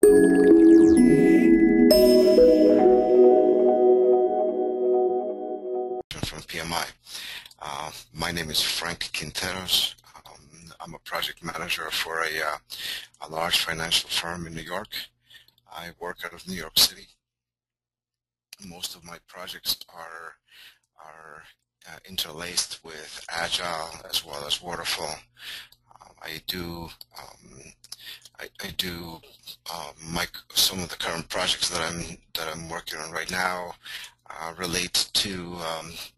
From PMI. My name is Frank Quinteros. I'm a project manager for a large financial firm in New York. I work out of New York City. Most of my projects are interlaced with Agile as well as Waterfall. Some of the current projects that I'm working on right now relate to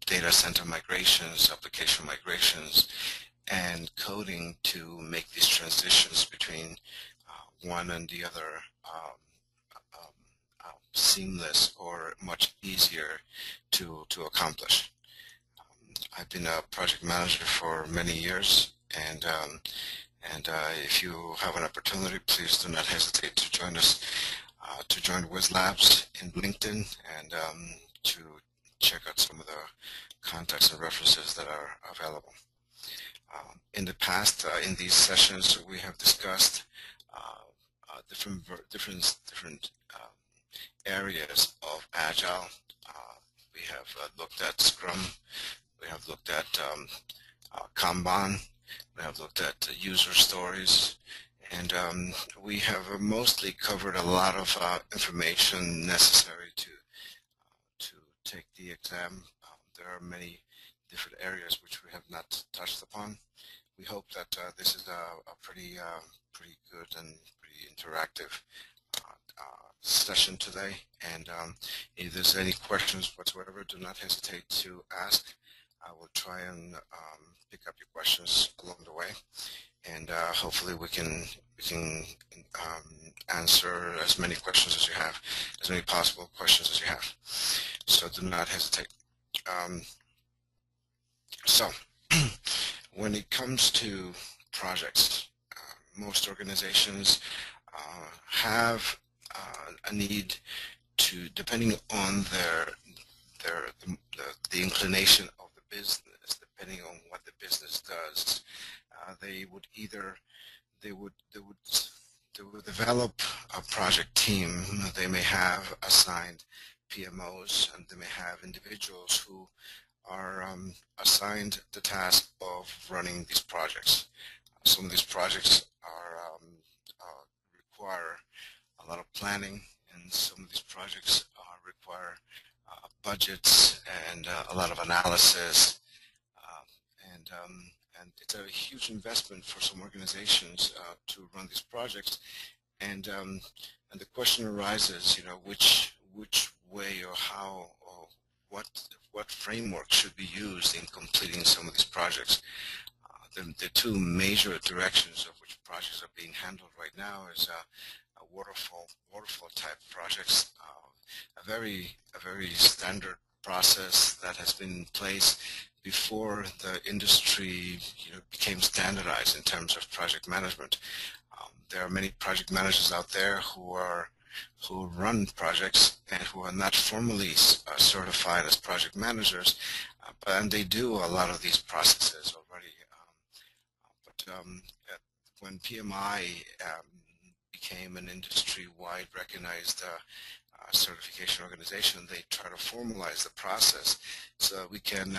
data center migrations, application migrations, and coding to make these transitions between one and the other seamless or much easier to accomplish. I've been a project manager for many years, and if you have an opportunity, please do not hesitate to join us, to join Whizlabs in LinkedIn, and to check out some of the contacts and references that are available. In the past, in these sessions, we have discussed different areas of Agile. We have looked at Scrum. We have looked at Kanban. We have looked at user stories, and we have mostly covered a lot of information necessary to take the exam. There are many different areas which we have not touched upon. We hope that this is a pretty good and pretty interactive session today, and if there's any questions whatsoever, do not hesitate to ask. I will try and pick up your questions along the way, and hopefully we can answer as many questions as you have, as many possible questions as you have. So do not hesitate. So when it comes to projects, most organizations have a need to, depending on the inclination of the business, depending on what the business does, they would develop a project team. They may have assigned PMOs, and they may have individuals who are assigned the task of running these projects. Some of these projects require a lot of planning, and some of these projects require budgets and a lot of analysis, and it's a huge investment for some organizations to run these projects. And the question arises, you know, which way or how or what framework should be used in completing some of these projects. The two major directions of which projects are being handled right now is waterfall type projects, a very standard process that has been in place before the industry, you know, became standardized in terms of project management. There are many project managers out there who run projects and who are not formally certified as project managers, and they do a lot of these processes already. When PMI became an industry-wide recognized certification organization, they try to formalize the process so that we can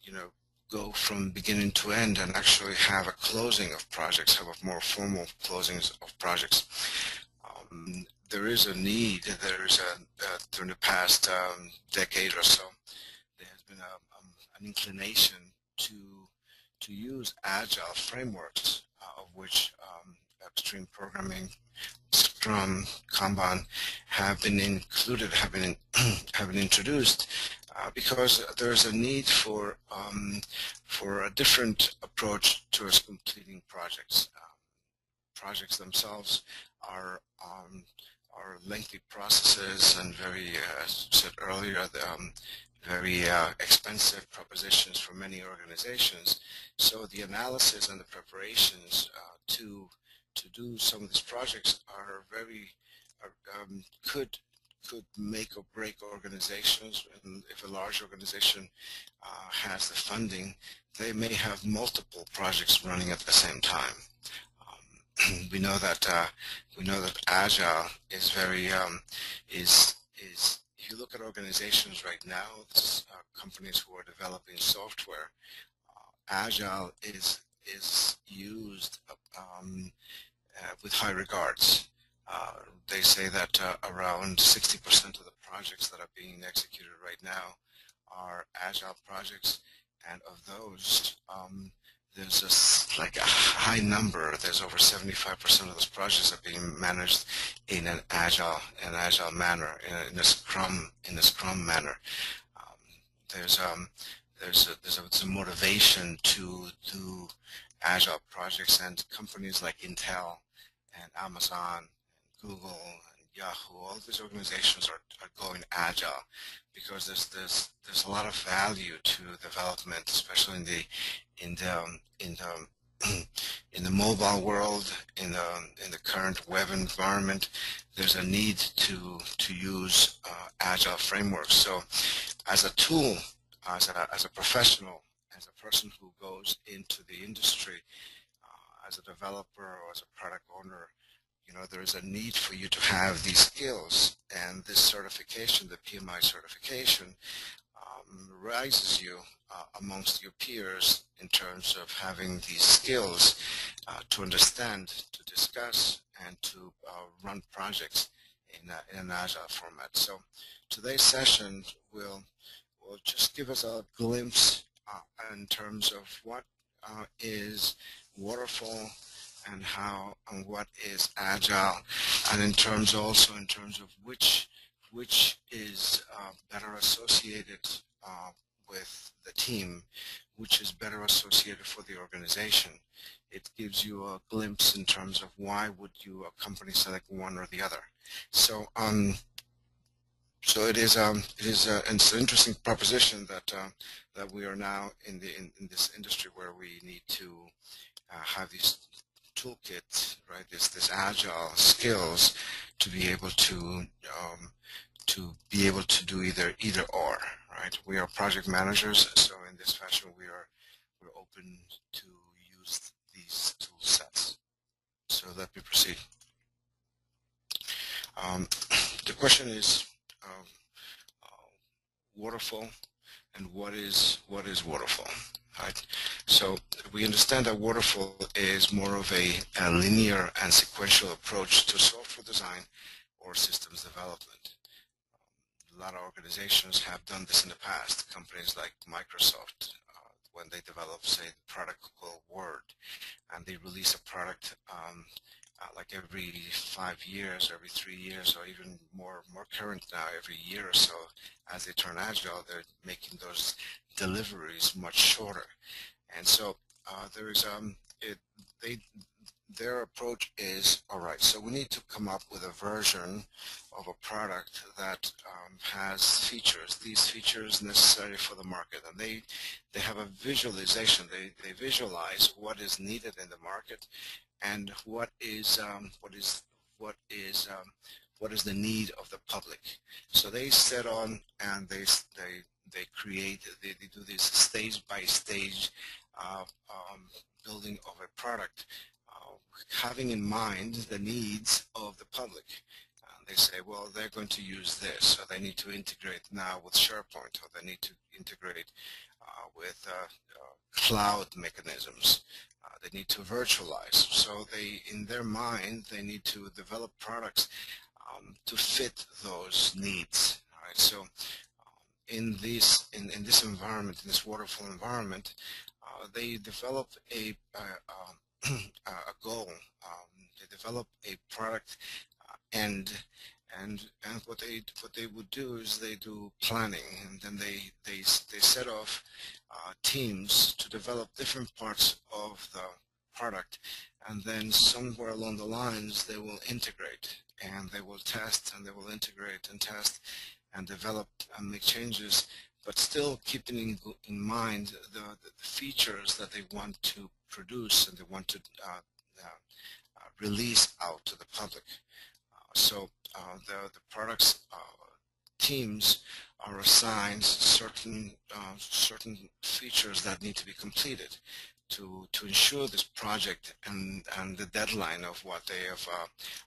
you know, go from beginning to end and actually have a closing of projects, have a more formal closings of projects. There is a need. During the past decade or so, there has been an inclination to use Agile frameworks, of which extreme programming, Scrum, Kanban have been included, have been introduced, because there's a need for a different approach towards completing projects. Projects themselves are lengthy processes and very, as said earlier, very expensive propositions for many organizations. So the analysis and the preparations to do some of these projects are could make or break organizations. And if a large organization has the funding, they may have multiple projects running at the same time. we know that Agile is very is if you look at organizations right now, companies who are developing software, Agile is used with high regards. They say that around 60% of the projects that are being executed right now are Agile projects, and of those, there's like a high number. There's over 75% of those projects are being managed in an agile manner, in a Scrum manner. Um, there's a motivation to do agile projects, and companies like Intel and Amazon and Google and Yahoo, all these organizations are going agile because there's a lot of value to development, especially in the in the mobile world, in the current web environment. There's a need to use agile frameworks. So as a tool, as a professional, as a person who goes into the industry, as a developer or as a product owner, there is a need for you to have these skills, and this certification, the PMI certification, rises you amongst your peers in terms of having these skills to understand, to discuss, and to run projects in an agile format. So today's session will just give us a glimpse in terms of what is Waterfall and what is Agile, and in terms of which is better associated with the team, which is better associated for the organization. It gives you a glimpse in terms of why would a company select one or the other. So so it's an interesting proposition that we are now in this industry where we need to have these toolkits, right? This agile skills to be able to do either or, right? We are project managers, so in this fashion we're open to use these tool sets. So let me proceed. The question is Waterfall, and what is Waterfall, right? So we understand that Waterfall is more of a linear and sequential approach to software design or systems development. A lot of organizations have done this in the past. Companies like Microsoft, when they develop, say, the product called Word, and they release a product like every 5 years, every 3 years, or even more current now, every year or so. As they turn agile, they're making those deliveries much shorter. And so there is their approach is, all right, so we need to come up with a version of a product that has features, these features necessary for the market, and they have a visualization. They visualize what is needed in the market and what is the need of the public. So they set on and they create, they do this stage by stage building of a product, having in mind the needs of the public. They say, well, they're going to use this, so they need to integrate now with SharePoint, or they need to integrate with cloud mechanisms. They need to virtualize. So in their mind, they need to develop products to fit those needs. All right. So in this environment, in this Waterfall environment, they develop a goal. They develop a product, and what they would do is they do planning, and then they set off teams to develop different parts of the product, and then somewhere along the lines they will integrate, and they will test, and they will integrate and test and develop and make changes, but still keeping in mind the features that they want to produce and they want to release out to the public. So the products teams are assigned certain features that need to be completed. to ensure this project and the deadline of what they have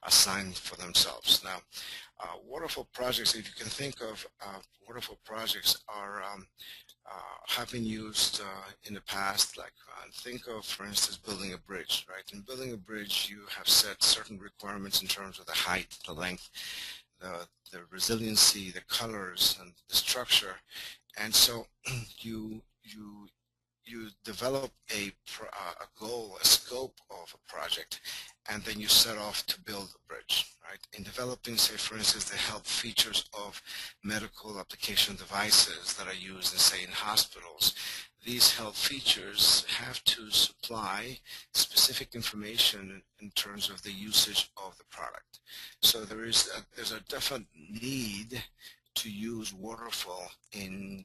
assigned for themselves. Now, waterfall projects, if you can think of waterfall projects, are have been used in the past. Like think of, for instance, building a bridge. Right? In building a bridge, you have set certain requirements in terms of the height, the length, the resiliency, the colors, and the structure, and so you develop a goal, a scope of a project, and then you set off to build a bridge, right? In developing, say, for instance, the health features of medical application devices that are used, say, in hospitals, these health features have to supply specific information in terms of the usage of the product. So there's a definite need to use waterfall in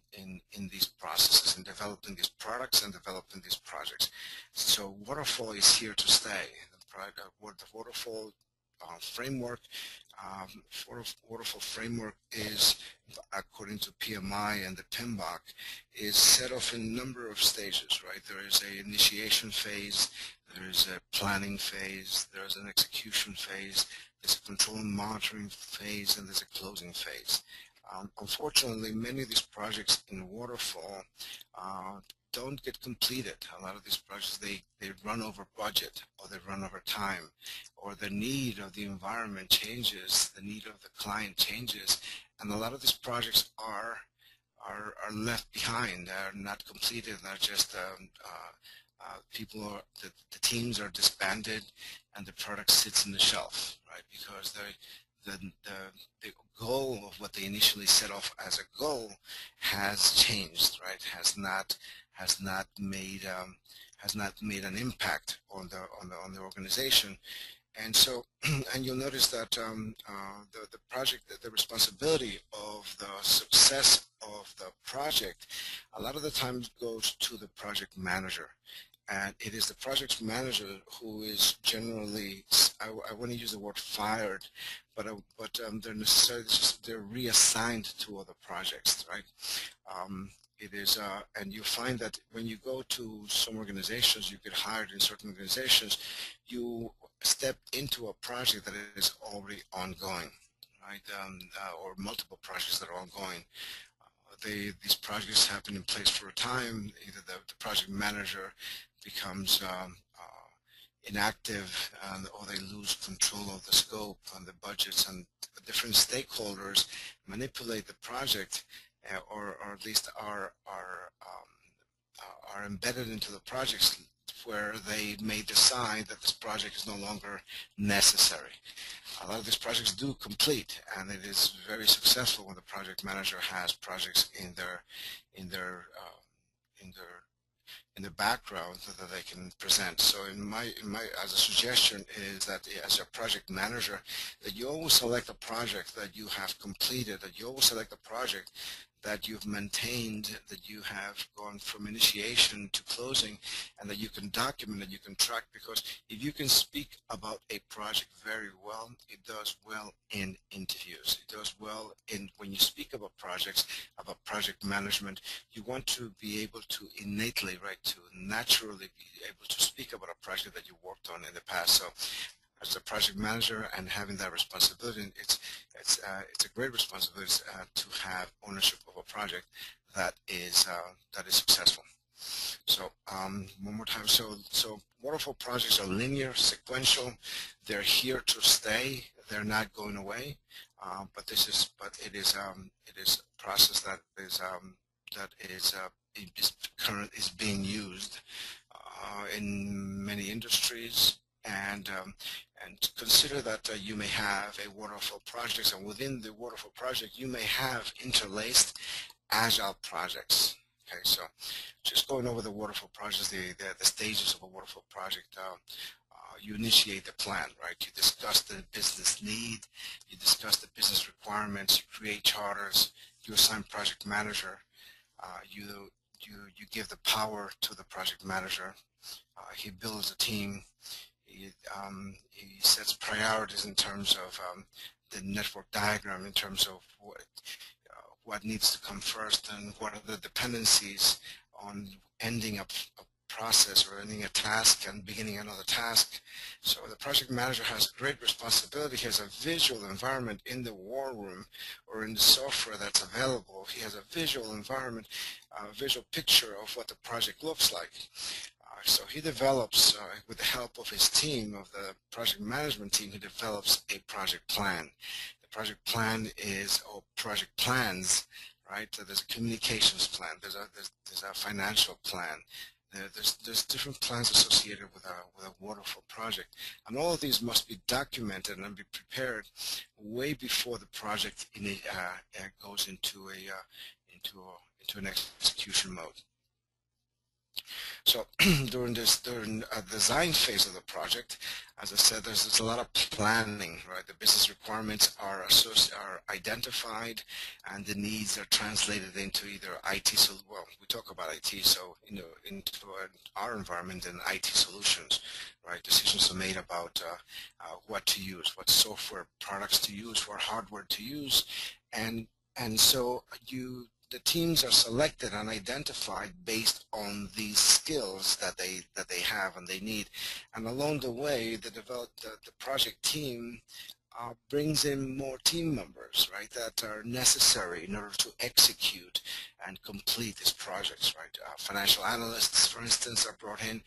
these processes, in developing these products and developing these projects. So waterfall is here to stay. The waterfall framework, waterfall framework is, according to PMI and the PMBOK, is set off in a number of stages, right? There is an initiation phase, there is a planning phase, there is an execution phase, there's a control and monitoring phase, and there's a closing phase. Unfortunately, many of these projects in waterfall don't get completed. A lot of these projects, they run over budget, or they run over time, or the need of the environment changes, the need of the client changes, and a lot of these projects are left behind. They're not completed. They're just the teams are disbanded, and the product sits in the shelf, right? Because the goal of what they initially set off as a goal has changed, right? Has not made an impact on the organization, and so and you'll notice that the project, the responsibility of the success of the project, a lot of the times goes to the project manager. And it is the project manager who is generally, I want to use the word fired, but they're necessarily they're reassigned to other projects, right? It is, and you find that when you go to some organizations, you get hired in certain organizations, you step into a project that is already ongoing, right? Or multiple projects that are ongoing. These projects have been in place for a time. Either the project manager becomes inactive, or they lose control of the scope and the budgets, and different stakeholders manipulate the project, or at least are embedded into the projects, where they may decide that this project is no longer necessary. A lot of these projects do complete, and it is very successful when the project manager has projects in the background that they can present. So as a suggestion is that as a project manager, that you always select a project that you have completed, that you always select a project that you've maintained, that you have gone from initiation to closing, and that you can document, that you can track, because if you can speak about a project very well, it does well in interviews. It does well in when you speak about projects, about project management. You want to be able to innately, right, to naturally be able to speak about a project that you worked on in the past. So as a project manager and having that responsibility, it's a great responsibility to have ownership of a project that is successful. So one more time. So waterfall projects are linear, sequential. They're here to stay. They're not going away. But it is a process that is being used in many industries. And consider that you may have a waterfall project, and within the waterfall project you may have interlaced agile projects. Okay, so just going over the waterfall projects, the stages of a waterfall project. You initiate the plan, right? You discuss the business need, you discuss the business requirements, you create charters, you assign project manager, you give the power to the project manager. He builds a team. He sets priorities in terms of the network diagram, in terms of what needs to come first and what are the dependencies on ending up process or ending a task and beginning another task. So the project manager has a great responsibility. He has a visual environment in the war room or in the software that's available. He has a visual environment, a visual picture of what the project looks like. So he develops, with the help of his team, of the project management team, he develops a project plan. The project plan is, or project plans, right? So there's a communications plan, there's a financial plan. There's different plans associated with a waterfall project, and all of these must be documented and be prepared way before the project goes into an execution mode. So during the design phase of the project, as I said, there's a lot of planning, right? The business requirements are identified, and the needs are translated into either IT. So, well, we talk about IT, so into our environment and IT solutions, right? Decisions are made about what to use, what software products to use, what hardware to use, and so the teams are selected and identified based on these skills that they have and they need. And along the way, the project team brings in more team members, right, that are necessary in order to execute and complete these projects, right? Financial analysts, for instance, are brought in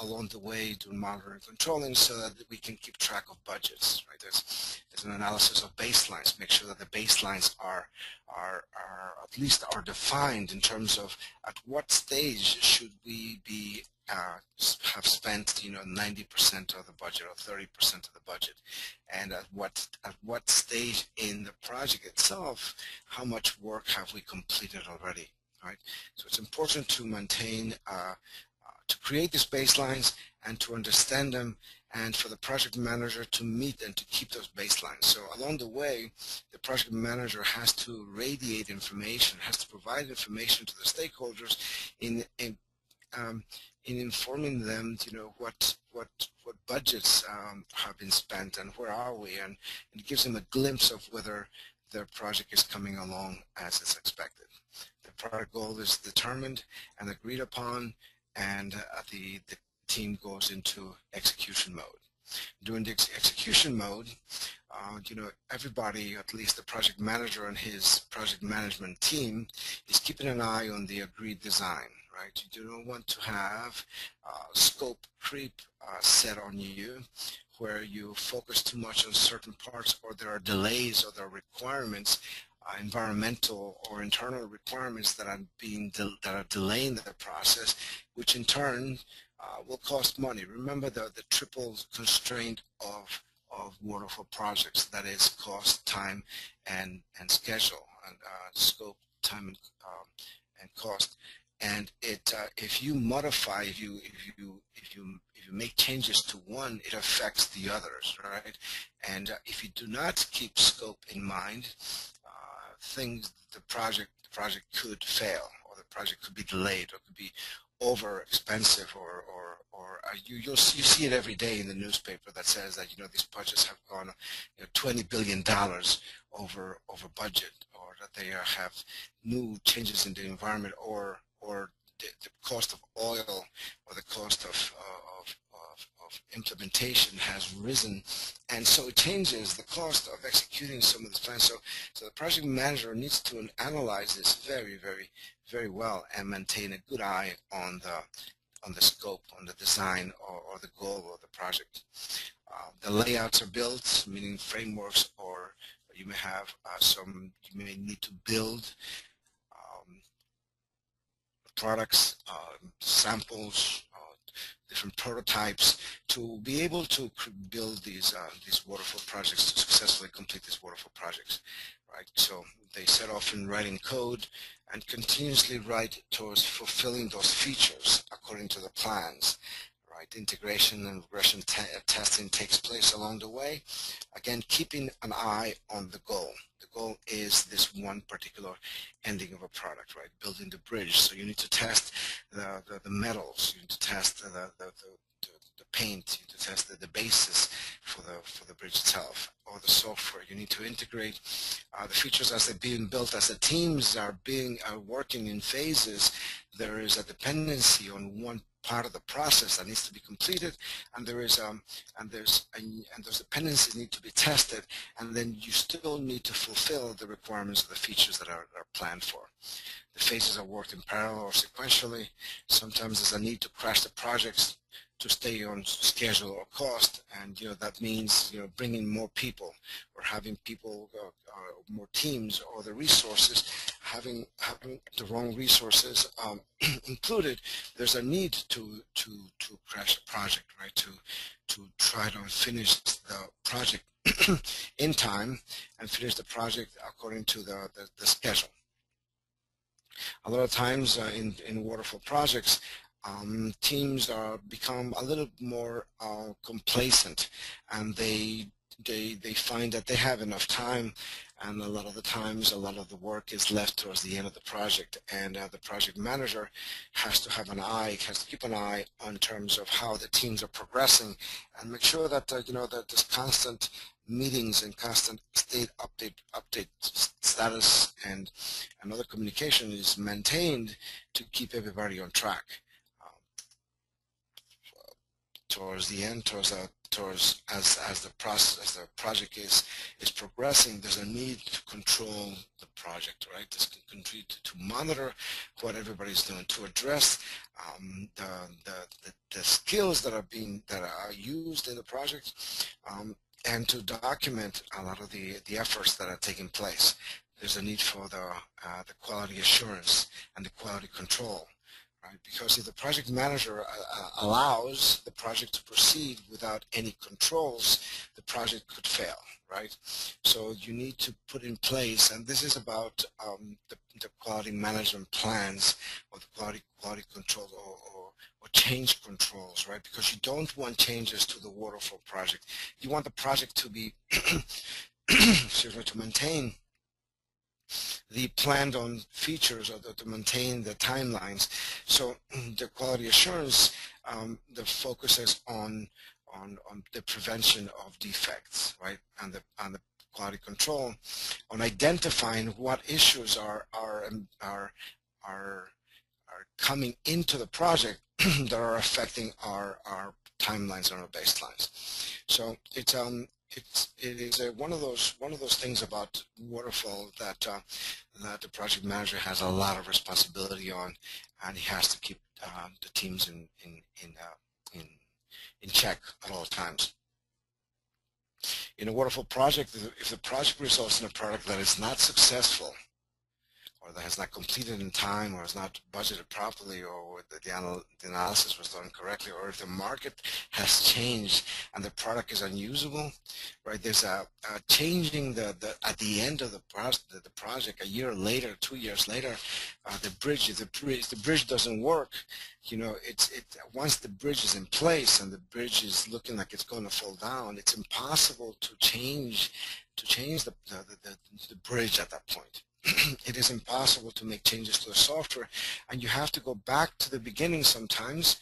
along the way to monitor and controlling so that we can keep track of budgets, right? There's an analysis of baselines, make sure that the baselines are at least are defined in terms of at what stage should we be have spent 90% of the budget or 30% of the budget, and at what stage in the project itself, how much work have we completed already, right? So it's important to maintain to create these baselines and to understand them, and for the project manager to meet and to keep those baselines. So along the way, the project manager has to radiate information, has to provide information to the stakeholders in informing them, what budgets have been spent and where are we, and it gives them a glimpse of whether their project is coming along as is expected. The product goal is determined and agreed upon, and the team goes into execution mode. During the execution mode, everybody, at least the project manager and his project management team, is keeping an eye on the agreed design, right? You do not want to have scope creep set on you, where you focus too much on certain parts, or there are delays, or there are requirements, environmental or internal requirements that are delaying the process, which in turn will cost money. Remember the triple constraint of waterfall projects, that is cost, time, and schedule, and scope, time, and cost. And if you modify, if you make changes to one, it affects the others, right? And if you do not keep scope in mind, the project could fail, or the project could be delayed, or could be over expensive, or you see it every day in the newspaper that says that these budgets have gone $20 billion over budget, or that they have new changes in the environment, or the cost of oil, or the cost of implementation has risen, and so it changes the cost of executing some of the plans. So the project manager needs to analyze this very, very, very well, and maintain a good eye on the scope, on the design, or the goal of the project. The layouts are built, meaning frameworks, or you may have you may need to build products, samples, different prototypes, to be able to build these waterfall projects, to successfully complete these waterfall projects, right? So they set off in writing code and continuously write towards fulfilling those features according to the plans, right? Integration and regression testing takes place along the way, again keeping an eye on the goal. The goal is this one particular ending of a product, right? Building the bridge. So you need to test the metals, you need to test the paint, you need to test the basis for the bridge itself, or the software. You need to integrate the features as they're being built. As the teams are working in phases, there is a dependency on one part of the process that needs to be completed, and there's dependencies need to be tested, and then you still need to fulfill the requirements of the features that are planned for. The phases are worked in parallel or sequentially. Sometimes there's a need to crash the projects to stay on schedule or cost, and that means bringing more people or having people, more teams, or the resources having the wrong resources included. There's a need to crash the project, right? To try to finish the project in time and finish the project according to the schedule. A lot of times in waterfall projects, teams become a little more complacent, and they find that they have enough time, and a lot of the times a lot of the work is left towards the end of the project, and the project manager has to keep an eye on terms of how the teams are progressing, and make sure that that there's constant meetings and constant update status and other communication is maintained to keep everybody on track. Towards the end, as the project is progressing, there's a need to control the project, right? There's to monitor what everybody's doing, to address the skills that are used in the project, and to document a lot of the efforts that are taking place. There's a need for the quality assurance and the quality control. Right? Because if the project manager allows the project to proceed without any controls, the project could fail, right? So you need to put in place, and this is about the quality management plans, or the quality control, or change controls, right? Because you don't want changes to the waterfall project. You want the project to be, excuse me, to maintain the planned on features, or to maintain the timelines. So the quality assurance, the focus is on the prevention of defects, right? And the quality control on identifying what issues are coming into the project that are affecting our timelines and our baselines. So it is one of those things about waterfall that the project manager has a lot of responsibility on, and he has to keep the teams in check at all times. In a waterfall project, if the project results in a product that is not successful, or that has not completed in time, or is not budgeted properly, or the analysis was done correctly, or if the market has changed and the product is unusable, right? There's a changing at the end of the project, a year later, 2 years later, the bridge doesn't work. Once the bridge is in place and the bridge is looking like it's going to fall down, it's impossible to change the bridge at that point. It is impossible to make changes to the software, and you have to go back to the beginning sometimes,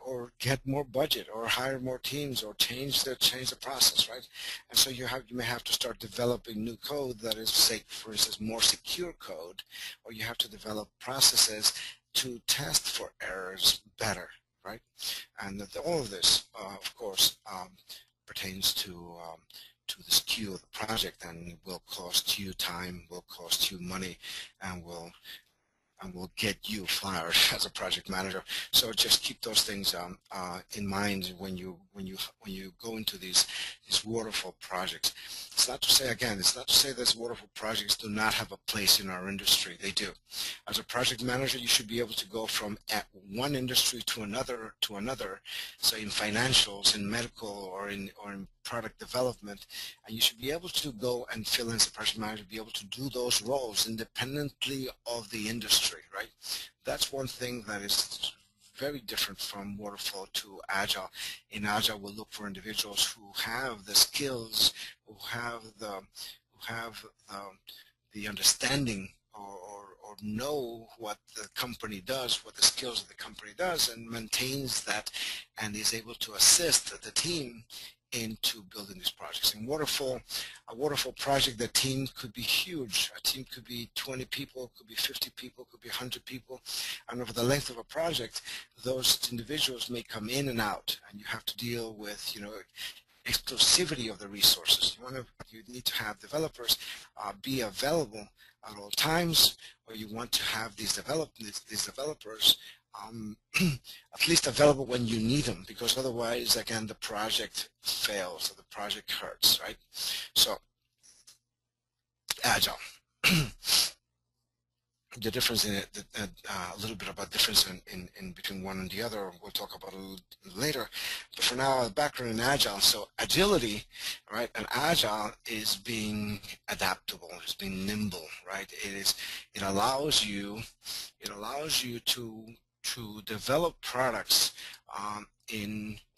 or get more budget, or hire more teams, or change the process, right? And so you may have to start developing new code that is, say, for instance, more secure code, or you have to develop processes to test for errors better, right? And all of this, of course, pertains to the SKU of the project, and will cost you time, will cost you money, and will get you fired as a project manager. So just keep those things in mind when you go into these waterfall projects. It's not to say these waterfall projects do not have a place in our industry. They do. As a project manager, you should be able to go from one industry to another, so in financials, in medical, or in product development, and you should be able to go and fill in as a project manager, be able to do those roles independently of the industry, right? That's one thing that is very different from waterfall to agile. In agile, we'll look for individuals who have the skills, who have the understanding, or know what the company does, what the skills of the company does, and maintains that, and is able to assist the team into building these projects. In waterfall, a waterfall project, the team could be huge. A team could be 20 people, could be 50 people, could be 100 people. And over the length of a project, those individuals may come in and out, and you have to deal with, exclusivity of the resources. You need to have developers be available at all times, or you want to have these developers at least available when you need them, because otherwise, again, the project fails or the project hurts, right? So, Agile. The difference in it, a little bit about difference in between one and the other, we'll talk about a little later. But for now, background in Agile. So agility, right? And Agile is being adaptable, is being nimble, right? It allows you to develop products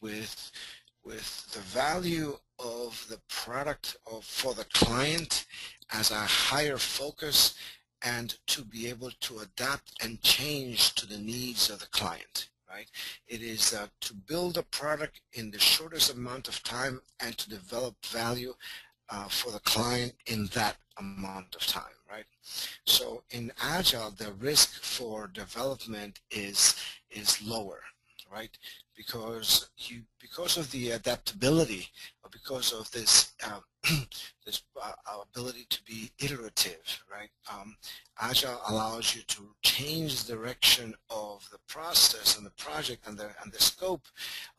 with the value of the product for the client as a higher focus, and to be able to adapt and change to the needs of the client, right? It is to build a product in the shortest amount of time and to develop value for the client in that amount of time, right? So in Agile, the risk for development is lower, right? Because of the adaptability, or because of this this ability to be iterative, right? Agile allows you to change the direction of the process and the project and the scope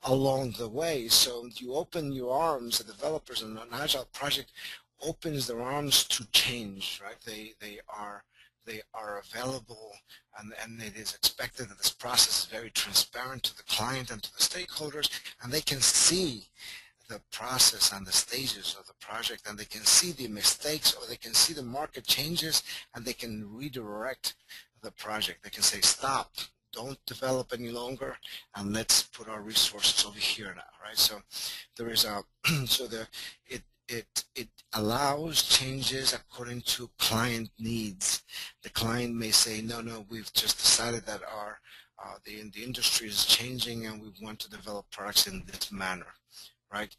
along the way. So you open your arms, the developers in an Agile project opens their arms to change, right? They are available, and it is expected that this process is very transparent to the client and to the stakeholders, and they can see the process and the stages of the project, and they can see the mistakes, or they can see the market changes, and they can redirect the project. They can say, stop, don't develop any longer, and let's put our resources over here now, right? So there is a it allows changes according to client needs. The client may say, no, we've just decided that the industry is changing and we want to develop products in this manner, right?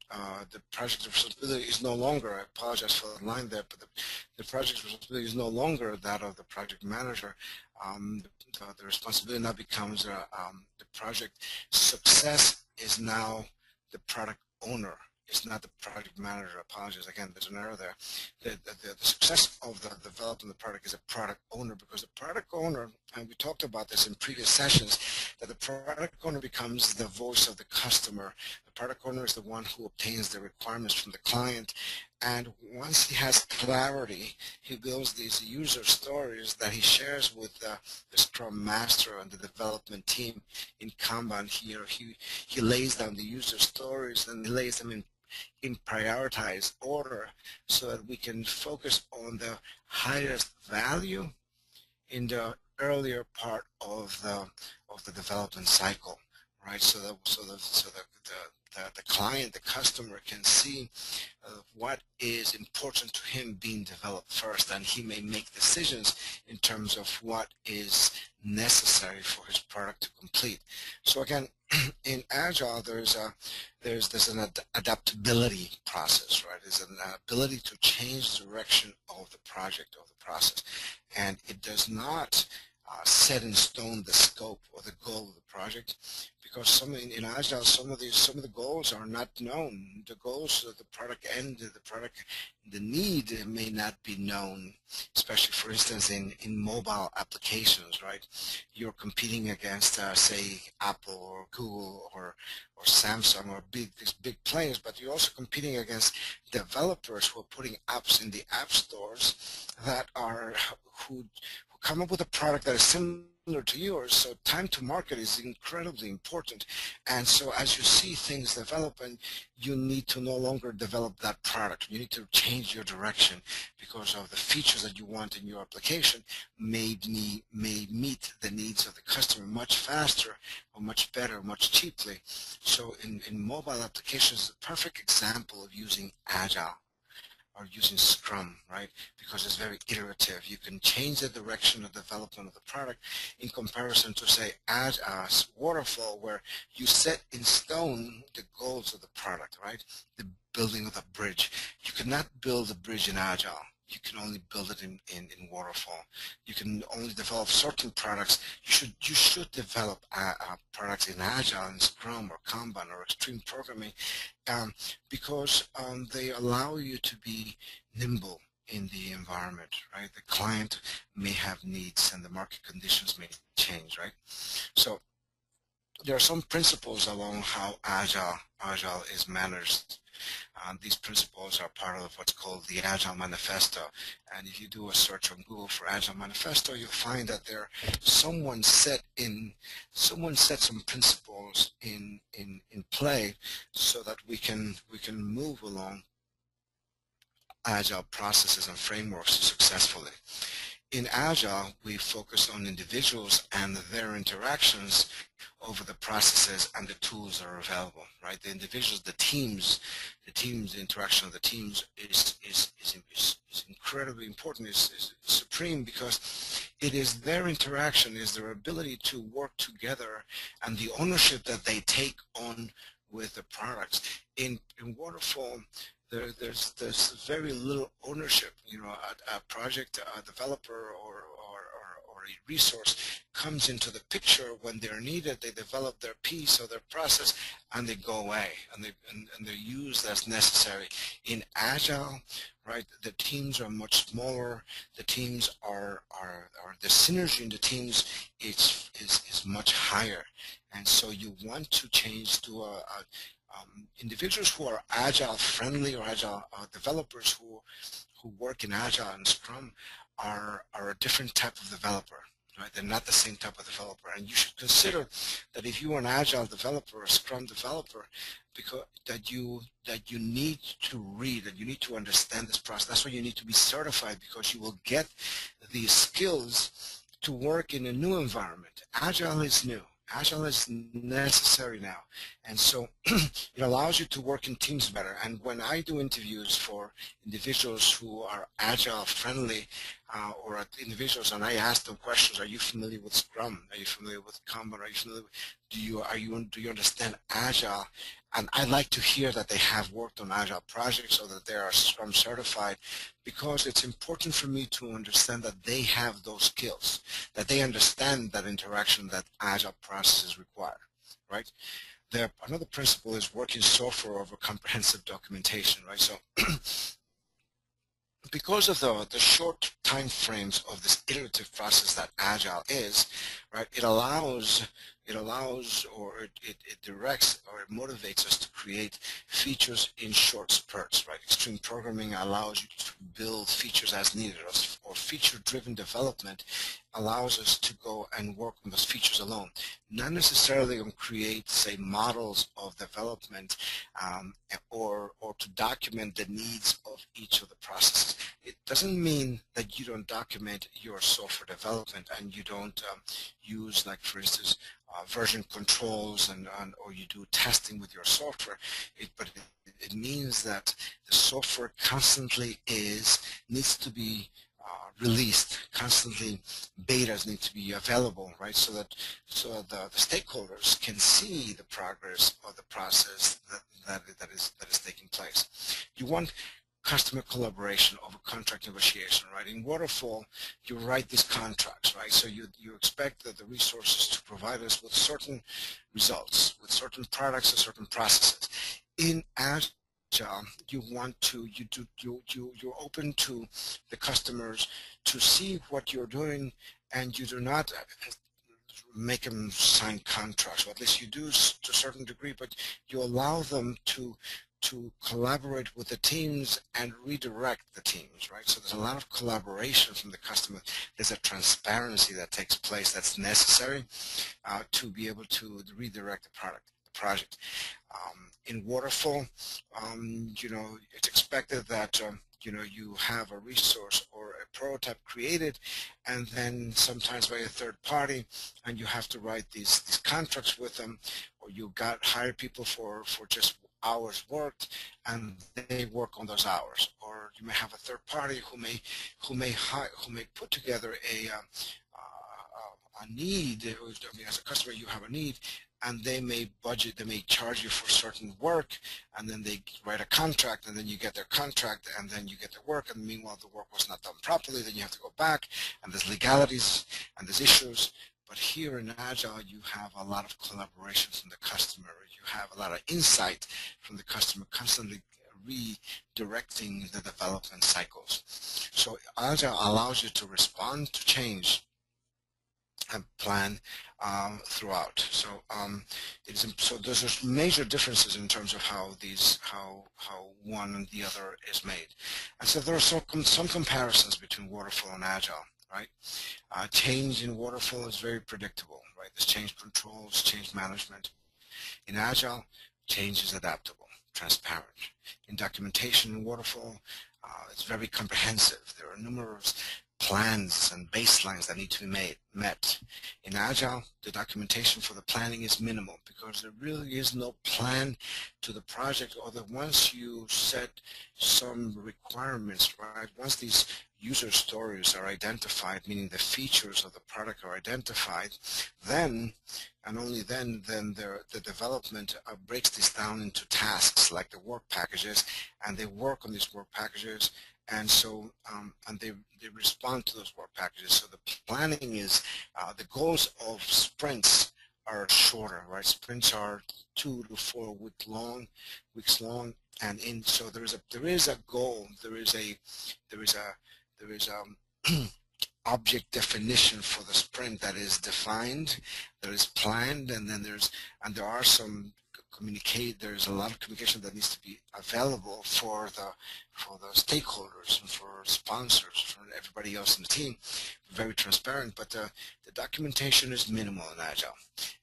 The project responsibility is no longer, I apologize for the line there, but the project responsibility is no longer that of the project manager. The responsibility now becomes the project success is now the product owner. It's not the project manager. I apologize. Again, there's an error there. The success of the development of the product is a product owner, because the product owner, and we talked about this in previous sessions, that the product owner becomes the voice of the customer. The product owner is the one who obtains the requirements from the client, and once he has clarity, he builds these user stories that he shares with the Scrum Master and the development team in Kanban. He lays down the user stories, and he lays them in prioritized order so that we can focus on the highest value in the earlier part of the development cycle, right? So the client, the customer, can see what is important to him being developed first, and he may make decisions in terms of what is necessary for his product to complete. So again, in Agile, there's an adaptability process, right? There's an ability to change the direction of the project, of the process, and it does not set in stone the scope or the goal of the project, because in Agile, some of the goals are not known. The goals of the product end, the need may not be known, especially, for instance, in mobile applications, right? You're competing against, say, Apple or Google or Samsung or these big players, but you're also competing against developers who are putting apps in the app stores who come up with a product that is similar to yours. So time to market is incredibly important, and so as you see things developing, you need to no longer develop that product. You need to change your direction, because of the features that you want in your application may meet the needs of the customer much faster or much better, much cheaply. So in mobile applications, a perfect example of using Agile or using Scrum, right? Because it's very iterative. You can change the direction of development of the product in comparison to, say, Waterfall, where you set in stone the goals of the product, right? The building of the bridge. You cannot build a bridge in Agile. You can only build it in Waterfall. You can only develop certain products. You should develop products in Agile, in Scrum or Kanban or Extreme Programming, because they allow you to be nimble in the environment, right? The client may have needs and the market conditions may change, right? So there are some principles along how Agile is managed. These principles are part of what's called the Agile Manifesto. And if you do a search on Google for Agile Manifesto, you'll find that someone set some principles in play so that we can move along Agile processes and frameworks successfully. In Agile, we focus on individuals and their interactions over the processes and the tools that are available, right? The individuals, the teams, the interaction of the teams is incredibly important, is supreme, because it is their interaction, is their ability to work together and the ownership that they take on with the products. In Waterfall, there's very little ownership. You know, a project, a developer or a resource comes into the picture when they're needed. They develop their piece or their process, and they go away, and they're used as necessary. In Agile, right, the teams are much smaller. The teams are the synergy in the teams is much higher, and so you want to change to individuals who are Agile friendly, or Agile developers who work in Agile and Scrum are a different type of developer, right? They're not the same type of developer, and you should consider that if you are an Agile developer or a Scrum developer, because that you need to read, and you need to understand this process. That's why you need to be certified, because you will get these skills to work in a new environment. Agile is new. Agile is necessary now, and so it allows you to work in teams better. And when I do interviews for individuals who are Agile friendly, or individuals, and I ask them questions: Are you familiar with Scrum? Are you familiar with Kanban? Are you familiar with, do you understand Agile? And I like to hear that they have worked on Agile projects, or that they are Scrum certified, because it's important for me to understand that they have those skills, that they understand that interaction that Agile processes require, right? Another principle is working software over comprehensive documentation, right? So because of the short time frames of this iterative process that Agile is, right, it allows, or it directs, or it motivates us to create features in short spurts, right? Extreme programming allows you to build features as needed, or feature-driven development allows us to go and work on those features alone, not necessarily on create, say, models of development, or to document the needs of each of the processes. It doesn't mean that you don't document your software development and you don't use, like, for instance, version controls or you do testing with your software. But it means that the software constantly needs to be released, constantly betas need to be available, right? So that the stakeholders can see the progress of the process that is taking place. You want customer collaboration over contract negotiation, right? In Waterfall, you write these contracts, right? So you expect that the resources to provide us with certain results, with certain products and certain processes. In Agile, you're open to the customers to see what you're doing, and you do not make them sign contracts, or at least you do to a certain degree, but you allow them to collaborate with the teams and redirect the teams, right? So there's a lot of collaboration from the customer. There's a transparency that takes place that's necessary to be able to redirect the project. In Waterfall, it's expected that you have a resource or a prototype created, and then sometimes by a third party, and you have to write these contracts with them, or you hire people for just hours worked, and they work on those hours. Or you may have a third party who may put together a need. I mean, as a customer, you have a need, and they may budget, they may charge you for certain work, and then they write a contract, and then you get their contract, and then you get their work, and meanwhile the work was not done properly, then you have to go back, and there's legalities, and there's issues. But here in Agile, you have a lot of collaboration from the customer. You have a lot of insight from the customer, constantly redirecting the development cycles. So Agile allows you to respond to change and plan throughout. So so there's major differences in terms of how one and the other is made. And so there are some comparisons between Waterfall and Agile, right? Change in Waterfall is very predictable, right? There's change controls, change management. In Agile, change is adaptable, transparent. In documentation in Waterfall, it's very comprehensive. There are numerous plans and baselines that need to be met. In Agile, the documentation for the planning is minimal because there really is no plan to the project, or that once you set some requirements, right, once these user stories are identified, meaning the features of the product are identified, then, and only then, the development breaks this down into tasks like the work packages, and they work on these work packages, and so and they respond to those work packages. So the planning is the goals of sprints are shorter, right? Sprints are 2 to 4 weeks long, and so there is a goal, there is object definition for the sprint that is defined, that is planned, and then there's a lot of communication that needs to be available for the stakeholders and for sponsors, for everybody else in the team. Very transparent, but the documentation is minimal in Agile.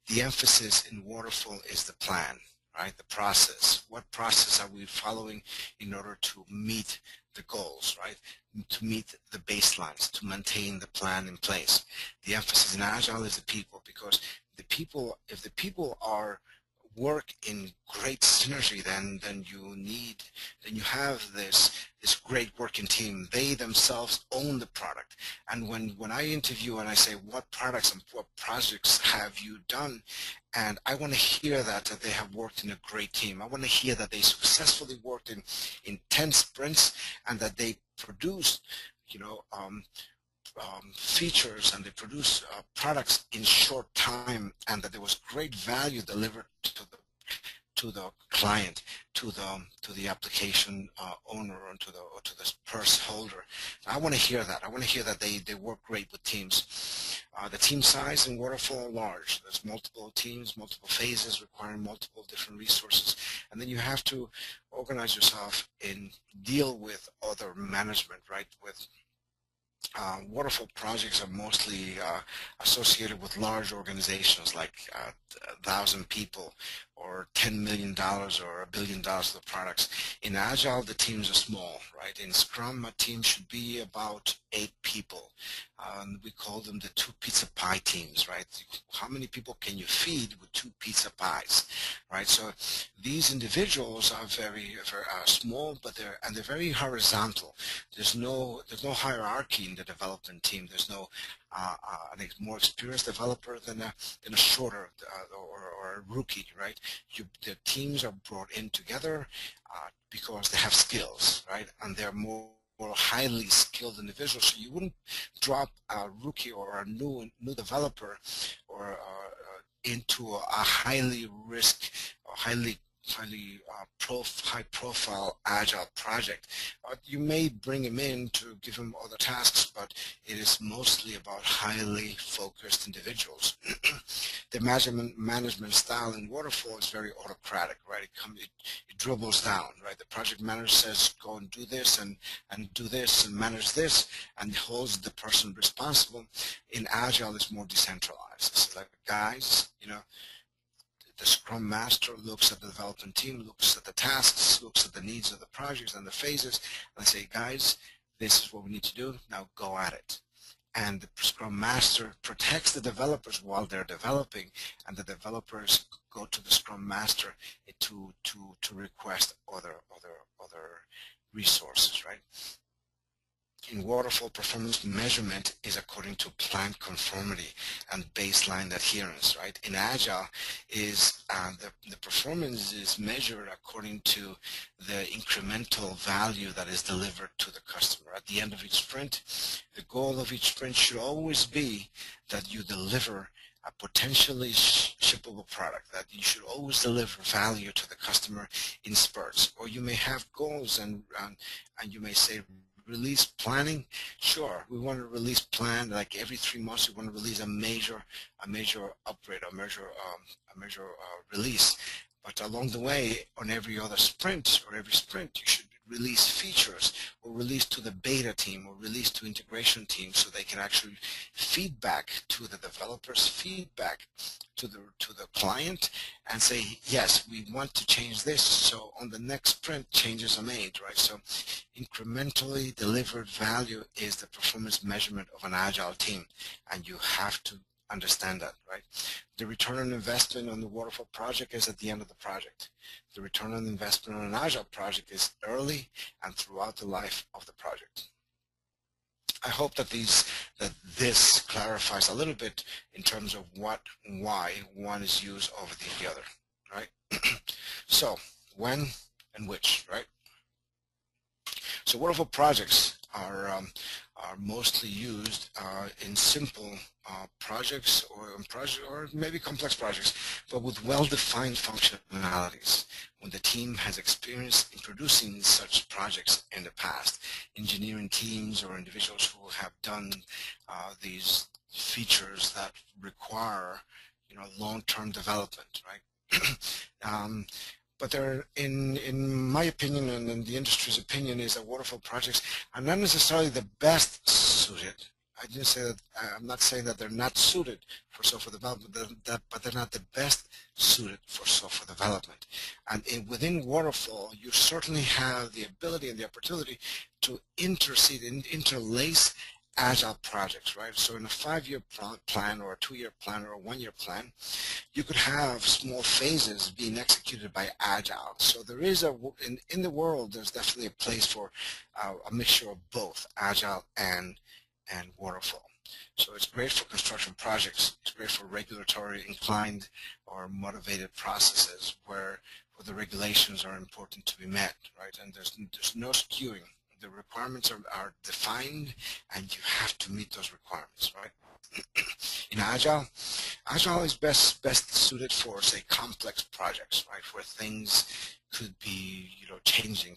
The emphasis in Waterfall is the plan, right? The process. What process are we following in order to meet the goals, right? To meet the baselines, to maintain the plan in place. The emphasis in Agile is the people, because if the people work in great synergy, then you have this great working team. They themselves own the product. And when I interview and I say, what products and what projects have you done, and I want to hear that they have worked in a great team. I want to hear that they successfully worked in 10 sprints, and that they produced, features, and they produce products in short time, and that there was great value delivered to the client, to the application owner, and to the purse holder. I want to hear that. I want to hear that they work great with teams. The team size in Waterfall are large. There's multiple teams, multiple phases requiring multiple different resources, and then you have to organize yourself and deal with other management, right? With Waterfall projects are mostly associated with large organizations like 1,000 people or $10 million or $1 billion of the products. In Agile, the teams are small, right? In Scrum, a team should be about 8 people. We call them the 2 pizza pie teams, right? How many people can you feed with 2 pizza pies, right? So these individuals are very small, but they're very horizontal. There's no hierarchy in the development team. There's no a more experienced developer than a shorter or a rookie, right? The teams are brought in together because they have skills, right? And they're more highly skilled individuals. So you wouldn't drop a rookie or a new developer or into a highly risk or high-profile Agile project. You may bring him in to give him other tasks, but it is mostly about highly focused individuals. The management style in Waterfall is very autocratic, right? It dribbles down, right? The project manager says, go and do this and do this and manage this, and holds the person responsible. In Agile, it's more decentralized. It's like, guys, the Scrum Master looks at the development team, looks at the tasks, looks at the needs of the projects and the phases, and say, guys, this is what we need to do, now go at it. And the Scrum Master protects the developers while they're developing, and the developers go to the Scrum Master to request other resources, right? in Waterfall, performance measurement is according to plan conformity and baseline adherence, right? In Agile, is the performance is measured according to the incremental value that is delivered to the customer. At the end of each sprint, the goal of each sprint should always be that you deliver a potentially shippable product, that you should always deliver value to the customer in spurts. Or you may have goals and you may say, release planning, sure, we want to release plan like every 3 months. We want to release a major upgrade, a major release. But along the way, on every other sprint or every sprint, you should release features or release to the beta team or release to integration team so they can actually feedback to the developers, feedback to the client, and say, yes, we want to change this, so on the next sprint changes are made, right? So incrementally delivered value is the performance measurement of an Agile team, and you have to understand that, right? The return on investment on the Waterfall project is at the end of the project. The return on investment on an Agile project is early and throughout the life of the project. I hope that this clarifies a little bit in terms of why one is used over the other, right? So when and which, right? So Waterfall projects are mostly used in simple projects or maybe complex projects, but with well-defined functionalities. When the team has experience in producing such projects in the past, engineering teams or individuals who have done these features that require, long-term development, right? But they're, in my opinion and in the industry's opinion, is that Waterfall projects are not necessarily the best suited. I'm not saying that they're not suited for software development, but they're not the best suited for software development. And within Waterfall, you certainly have the ability and the opportunity to interlace Agile projects, right? So in a 5-year plan or a 2-year plan or a 1-year plan, you could have small phases being executed by Agile. So there is in the world, there's definitely a place for a mixture of both Agile and Waterfall. So it's great for construction projects. It's great for regulatory inclined or motivated processes where the regulations are important to be met, right? And there's no skewing. The requirements are defined, and you have to meet those requirements, right? In Agile is best suited for, say, complex projects, right, where things could be,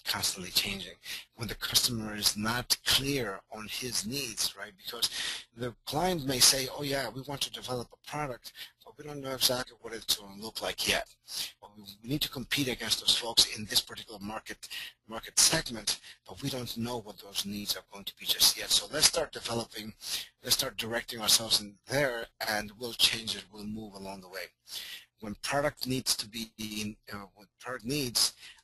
constantly changing. When the customer is not clear on his needs, right, because the client may say, oh yeah, we want to develop a product, but we don't know exactly what it's going to look like yet. Well, we need to compete against those folks in this particular market segment, but we don't know what those needs are going to be just yet. So let's start directing ourselves in there, and we'll change it, we'll move along the way. When product needs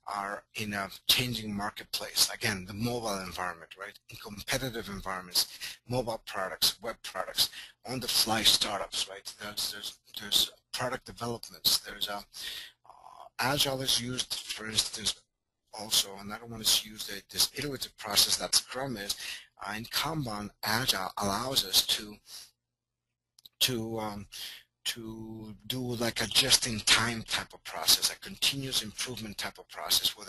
are in a changing marketplace, again, the mobile environment, right? In competitive environments, mobile products, web products, on-the-fly startups, right? There's product developments. There's Agile is used, for instance, also, and I don't want to use this iterative process that Scrum is. In Kanban, Agile allows us to do like a just-in-time type of process, a continuous improvement type of process, where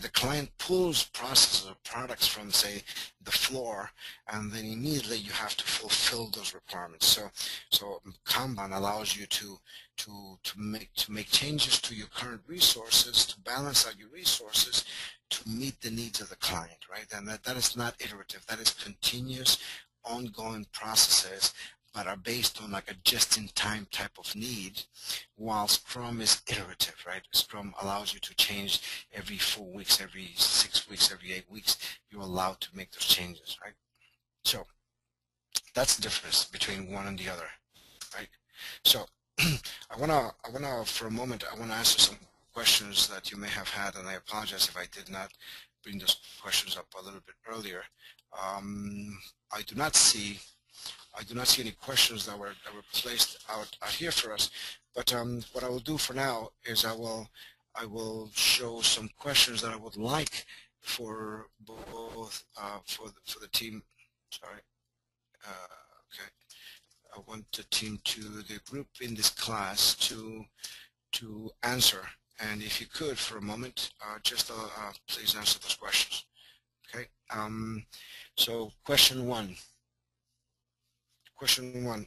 the client pulls processes or products from, say, the floor, and then immediately you have to fulfill those requirements. So Kanban allows you to make changes to your current resources, to balance out your resources, to meet the needs of the client, right? And that is not iterative. That is continuous, ongoing processes, but are based on like a just-in-time type of need, while Scrum is iterative, right? Scrum allows you to change every 4 weeks, every 6 weeks, every 8 weeks. You're allowed to make those changes, right? So that's the difference between one and the other, right? So I wanna for a moment, I wanna answer some questions that you may have had, and I apologize if I did not bring those questions up a little bit earlier. I do not see any questions that were placed out here for us, but what I will do for now is I will show some questions that I would like for both for the team Sorry. Okay. I want the team the group in this class to answer. And if you could, for a moment, just please answer those questions. Okay. So question one. Question one.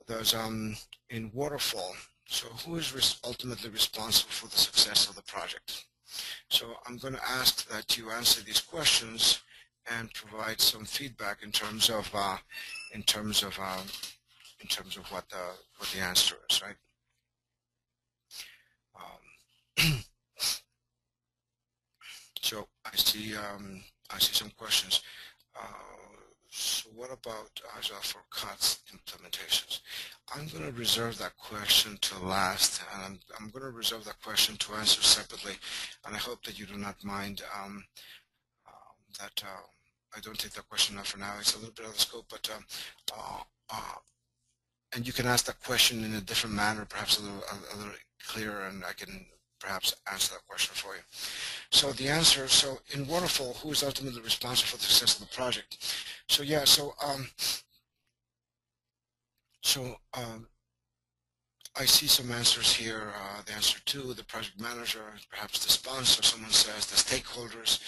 There's in Waterfall. So who is ultimately responsible for the success of the project? So I'm going to ask that you answer these questions and provide some feedback in terms of what the answer is, right? So I see some questions. So what about Agile for COTS implementations? I'm going to reserve that question to last, and I'm going to reserve that question to answer separately, and I hope that you do not mind that I don't take that question up for now. It's a little bit out of the scope, but and you can ask that question in a different manner, perhaps a little clearer, and I can perhaps answer that question for you. So the answer, so in Waterfall, who is ultimately responsible for the success of the project? So yeah, I see some answers here. The answer two, the project manager, perhaps the sponsor, someone says the stakeholders,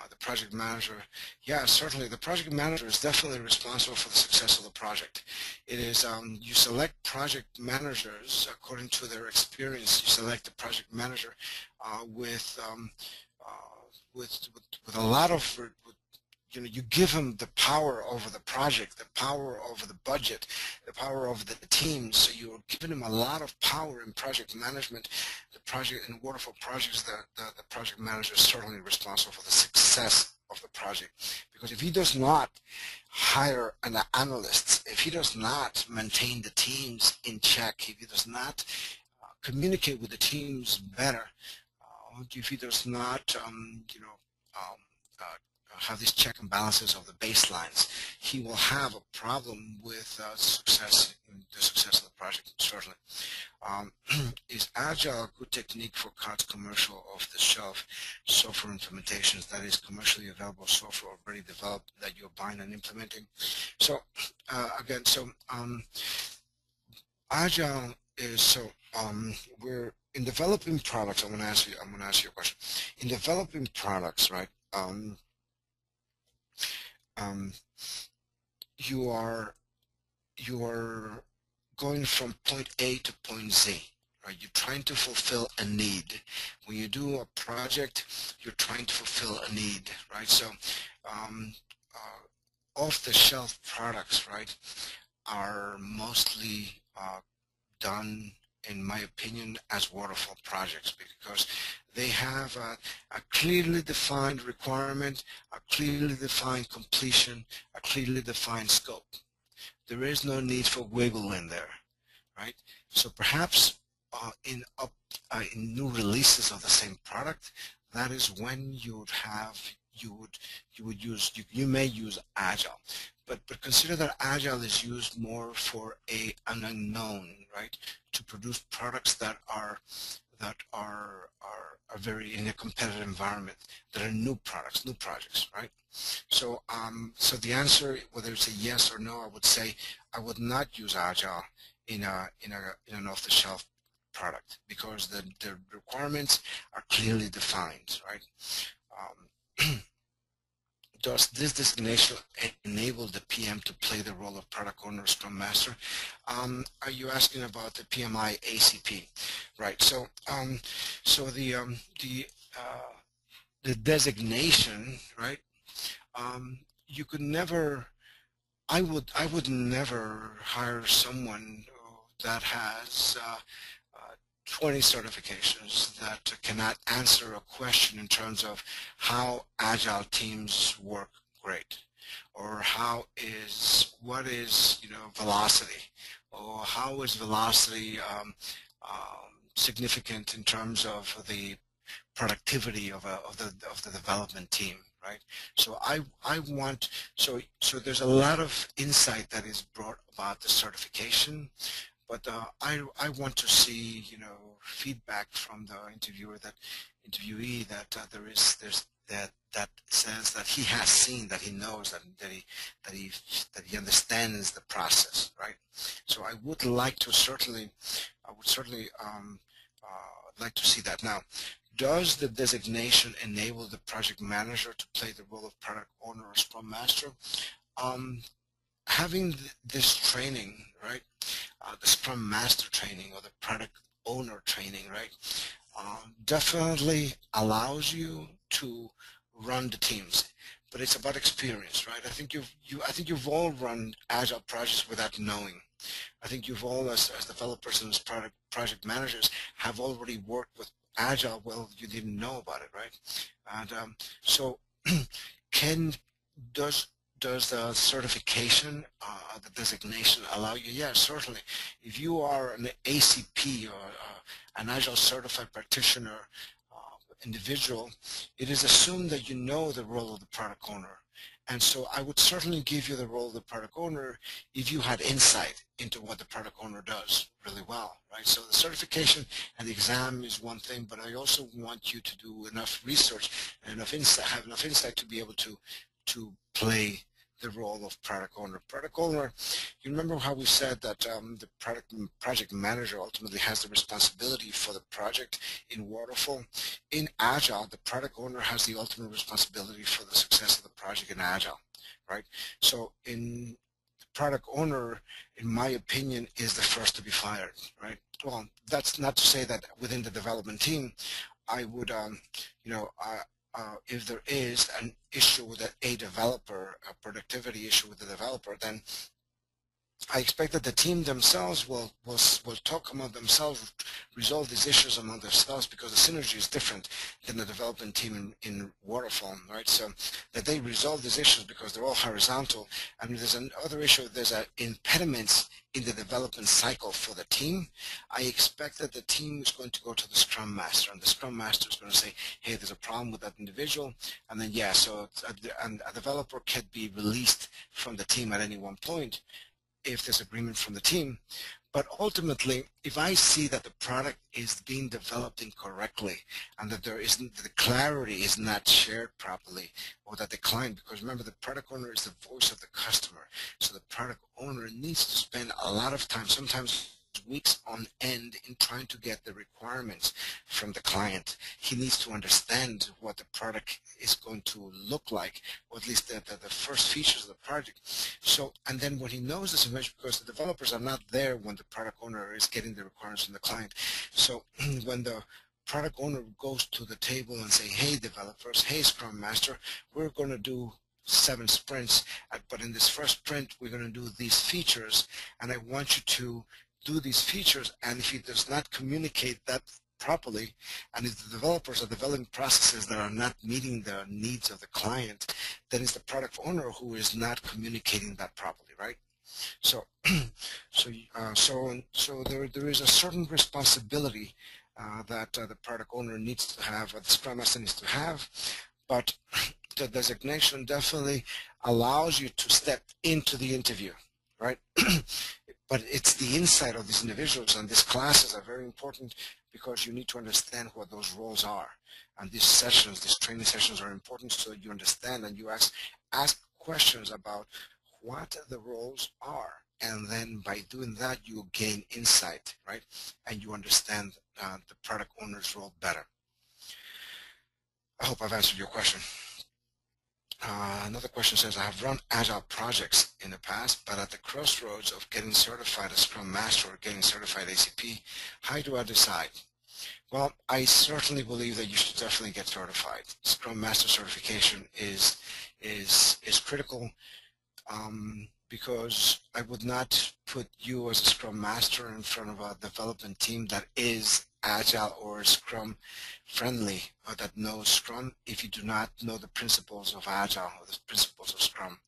the project manager. Yeah, certainly the project manager is definitely responsible for the success of the project. It is, you select project managers according to their experience. You select the project manager with a lot of, you give them the power over the project, the power over the budget, the power over the team. So you're giving them a lot of power in project management. The project in Waterfall projects, the project manager is certainly responsible for the success of the project. Because if he does not hire an analyst, if he does not maintain the teams in check, if he does not communicate with the teams better, if he does not, have these check and balances of the baselines, he will have a problem with the success of the project, certainly. Is Agile a good technique for COTS commercial off-the-shelf software implementations, that is commercially available software already developed that you're buying and implementing? So again, Agile is, we're in developing products. I'm going to ask you a question. In developing products, right? You are going from point A to point Z, right? You're trying to fulfill a need. When you do a project, you're trying to fulfill a need, right? So off-the-shelf products, right, are mostly done, in my opinion, as waterfall projects, because they have a clearly defined requirement, a clearly defined completion, a clearly defined scope. There is no need for wiggle in there, right? So perhaps in new releases of the same product, that is when you may use Agile. But consider that Agile is used more for an unknown, right? To produce products that are very in a competitive environment, that are new products, new projects, right? So so the answer, whether it's a yes or no, I would say I would not use Agile in an off-the-shelf product, because the requirements are clearly defined, right? Does this designation enable the PM to play the role of product owner, Scrum Master? Are you asking about the PMI-ACP? Right. So, the designation, right? You could never. I would never hire someone that has 20 certifications that cannot answer a question in terms of how Agile teams work great, or what is velocity, or how is velocity significant in terms of the productivity of the development team, right? So so there's a lot of insight that is brought about the certification. But I want to see, feedback from the interviewee that that says that he has seen, that he knows, that he understands the process, right? So I would like to certainly, like to see that. Now, does the designation enable the project manager to play the role of product owner or Scrum Master? Having this training, right, the Scrum Master training or the product owner training, right, definitely allows you to run the teams, but it's about experience, right? I think you've all run agile projects without knowing. I think you've all, as developers and as project managers, have already worked with agile. Well, you didn't know about it, right? And so, does the certification, the designation allow you? Yeah, certainly. If you are an ACP or an Agile Certified Practitioner individual, it is assumed that you know the role of the product owner. And so I would certainly give you the role of the product owner if you had insight into what the product owner does really well, right? So the certification and the exam is one thing, but I also want you to do enough research and have enough insight to be able to play the role of product owner. Product owner, you remember how we said that the project manager ultimately has the responsibility for the project in Waterfall. In Agile, the product owner has the ultimate responsibility for the success of the project in Agile, right? So the product owner, in my opinion, is the first to be fired, right? Well, that's not to say that within the development team, I would, if there is an issue with a developer, a productivity issue with the developer, then I expect that the team themselves will talk among themselves, resolve these issues among themselves, because the synergy is different than the development team in Waterfall, right? So that they resolve these issues because they're all horizontal. I mean, there's another issue, there's impediments in the development cycle for the team. I expect that the team is going to go to the Scrum Master, and the Scrum Master is going to say, hey, there's a problem with that individual, and then yeah, so a developer can be released from the team at any one point if there's agreement from the team. But ultimately, if I see that the product is being developed incorrectly and that the clarity is not shared properly, or that the client, because remember, the product owner is the voice of the customer, so the product owner needs to spend a lot of time, sometimes weeks on end, in trying to get the requirements from the client. He needs to understand what the product is going to look like, or at least the first features of the project. So, and then when he knows this information, because the developers are not there when the product owner is getting the requirements from the client. So when the product owner goes to the table and say, hey developers, hey Scrum Master, we're going to do 7 sprints, but in this first sprint we're going to do these features, and I want you to do these features, and if he does not communicate that properly, and if the developers are developing processes that are not meeting the needs of the client, then it's the product owner who is not communicating that properly, right? So, so there is a certain responsibility that the product owner needs to have, or the Scrum Master needs to have, but the designation definitely allows you to step into the interview, right? But it's the insight of these individuals, and these classes are very important because you need to understand what those roles are. And these sessions, these training sessions are important so you understand, and you ask questions about what the roles are. And then by doing that, you gain insight, right? And you understand the product owner's role better. I hope I've answered your question. Another question says, I have run Agile projects in the past, but at the crossroads of getting certified as Scrum Master or getting certified ACP, how do I decide? Well, I certainly believe that you should definitely get certified. Scrum Master certification is critical, because I would not put you as a Scrum Master in front of a development team that is Agile or Scrum friendly, or that knows Scrum, if you do not know the principles of Agile or the principles of Scrum.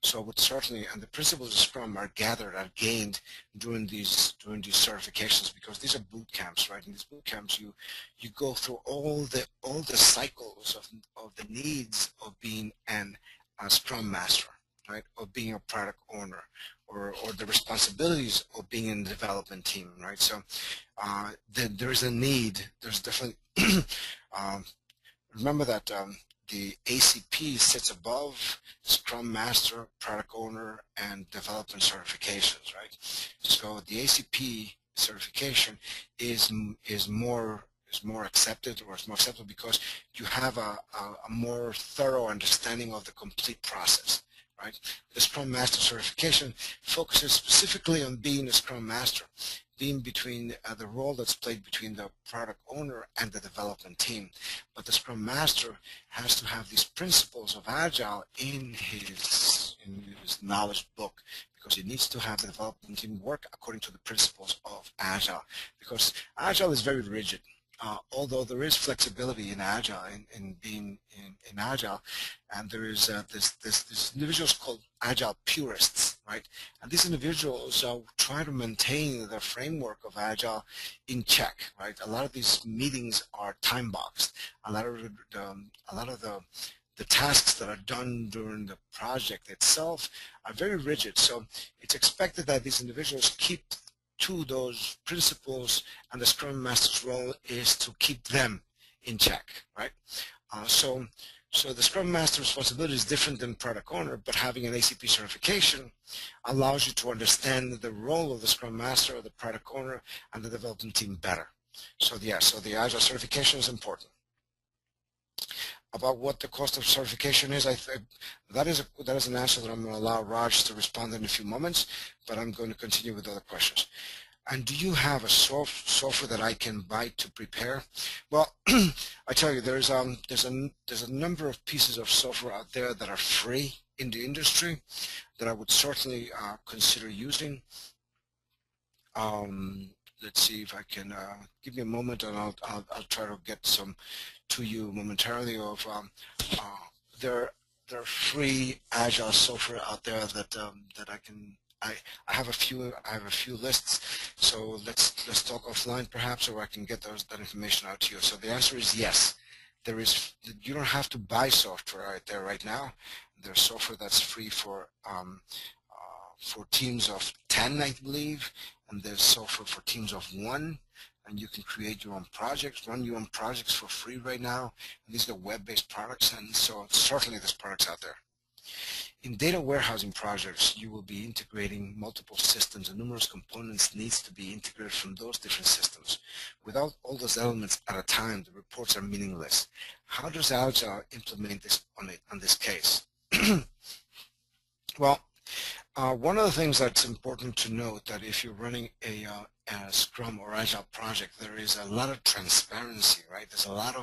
So I would certainly, and the principles of Scrum are gained during these certifications, because these are boot camps, right? In these boot camps, you go through all the cycles of the needs of being a Scrum Master, right, or being a product owner, or the responsibilities of being in the development team, right? So there is a need. There's definitely remember that the ACP sits above Scrum Master, Product Owner, and Development certifications, right? So the ACP certification is more accepted, or it's more acceptable because you have a more thorough understanding of the complete process, right? The Scrum Master certification focuses specifically on being a Scrum Master, being between the role that's played between the product owner and the development team. But the Scrum Master has to have these principles of Agile in his knowledge book, because he needs to have the development team work according to the principles of Agile, because Agile is very rigid. Although there is flexibility in Agile, in being in Agile, and there is this individuals called Agile purists, right? And these individuals try to maintain the framework of Agile in check, right? A lot of these meetings are time boxed. A lot of the tasks that are done during the project itself are very rigid. So it's expected that these individuals keep to those principles, and the Scrum Master's role is to keep them in check, right? So the Scrum Master responsibility is different than Product Owner, but having an ACP certification allows you to understand the role of the Scrum Master, or the Product Owner, and the development team better. So yeah, so the Agile certification is important. About what the cost of certification is, that is an answer that I'm going to allow Raj to respond in a few moments, but I'm going to continue with other questions. And do you have a software that I can buy to prepare? Well, I tell you, there's a number of pieces of software out there that are free in the industry that I would certainly consider using. Let's see if I can give me a moment, and I'll try to get some to you momentarily. Of there are free Agile software out there that that I have a few lists. So let's talk offline perhaps, or I can get that information out to you. So the answer is yes. There is. You don't have to buy software out there right now. There's software that's free for teams of 10, I believe, and there's software for teams of 1, and you can create your own projects, run your own projects for free right now. And these are web-based products, and so certainly there's products out there. In data warehousing projects, you will be integrating multiple systems, and numerous components needs to be integrated from those different systems. Without all those elements at a time, the reports are meaningless. How does Agile implement this on this case? Well, one of the things that's important to note, that if you're running a Scrum or Agile project, there is a lot of transparency, right? There's a lot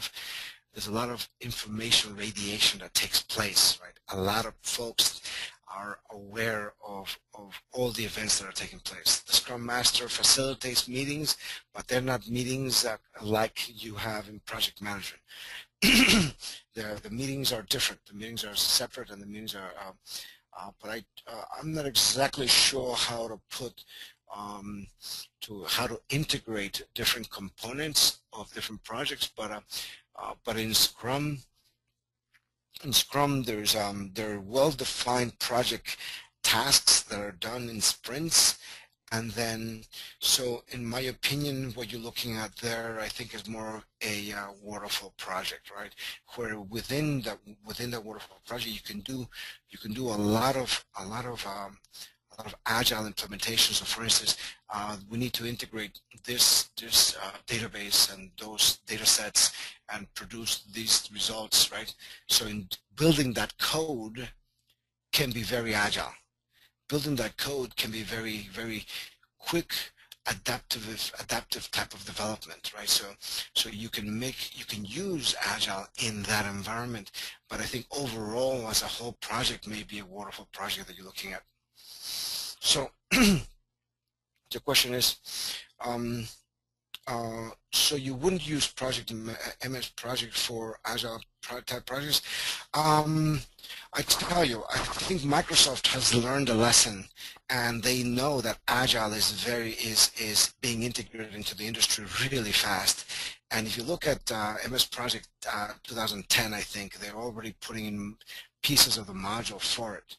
of information radiation that takes place, right? A lot of folks are aware of all the events that are taking place. The Scrum Master facilitates meetings, but they're not meetings like you have in project management. The meetings are different. The meetings are separate, and the meetings are but I'm not exactly sure how to put how to integrate different components of different projects. But in Scrum, there are well-defined project tasks that are done in sprints. And then, so in my opinion, what you're looking at there, I think, is more a waterfall project, right? Where within that waterfall project, you can do a lot of Agile implementation. So, for instance, we need to integrate this database and those data sets and produce these results, right? So, in building that code can be very agile. Building that code can be very, very quick, adaptive type of development, right? So you can use Agile in that environment, but I think overall, as a whole project, may be a waterfall project that you're looking at. So the question is, so you wouldn't use MS Project for Agile type projects? I tell you, I think Microsoft has learned a lesson, and they know that Agile is being integrated into the industry really fast. And if you look at MS Project 2010, I think they're already putting in pieces of the module for it.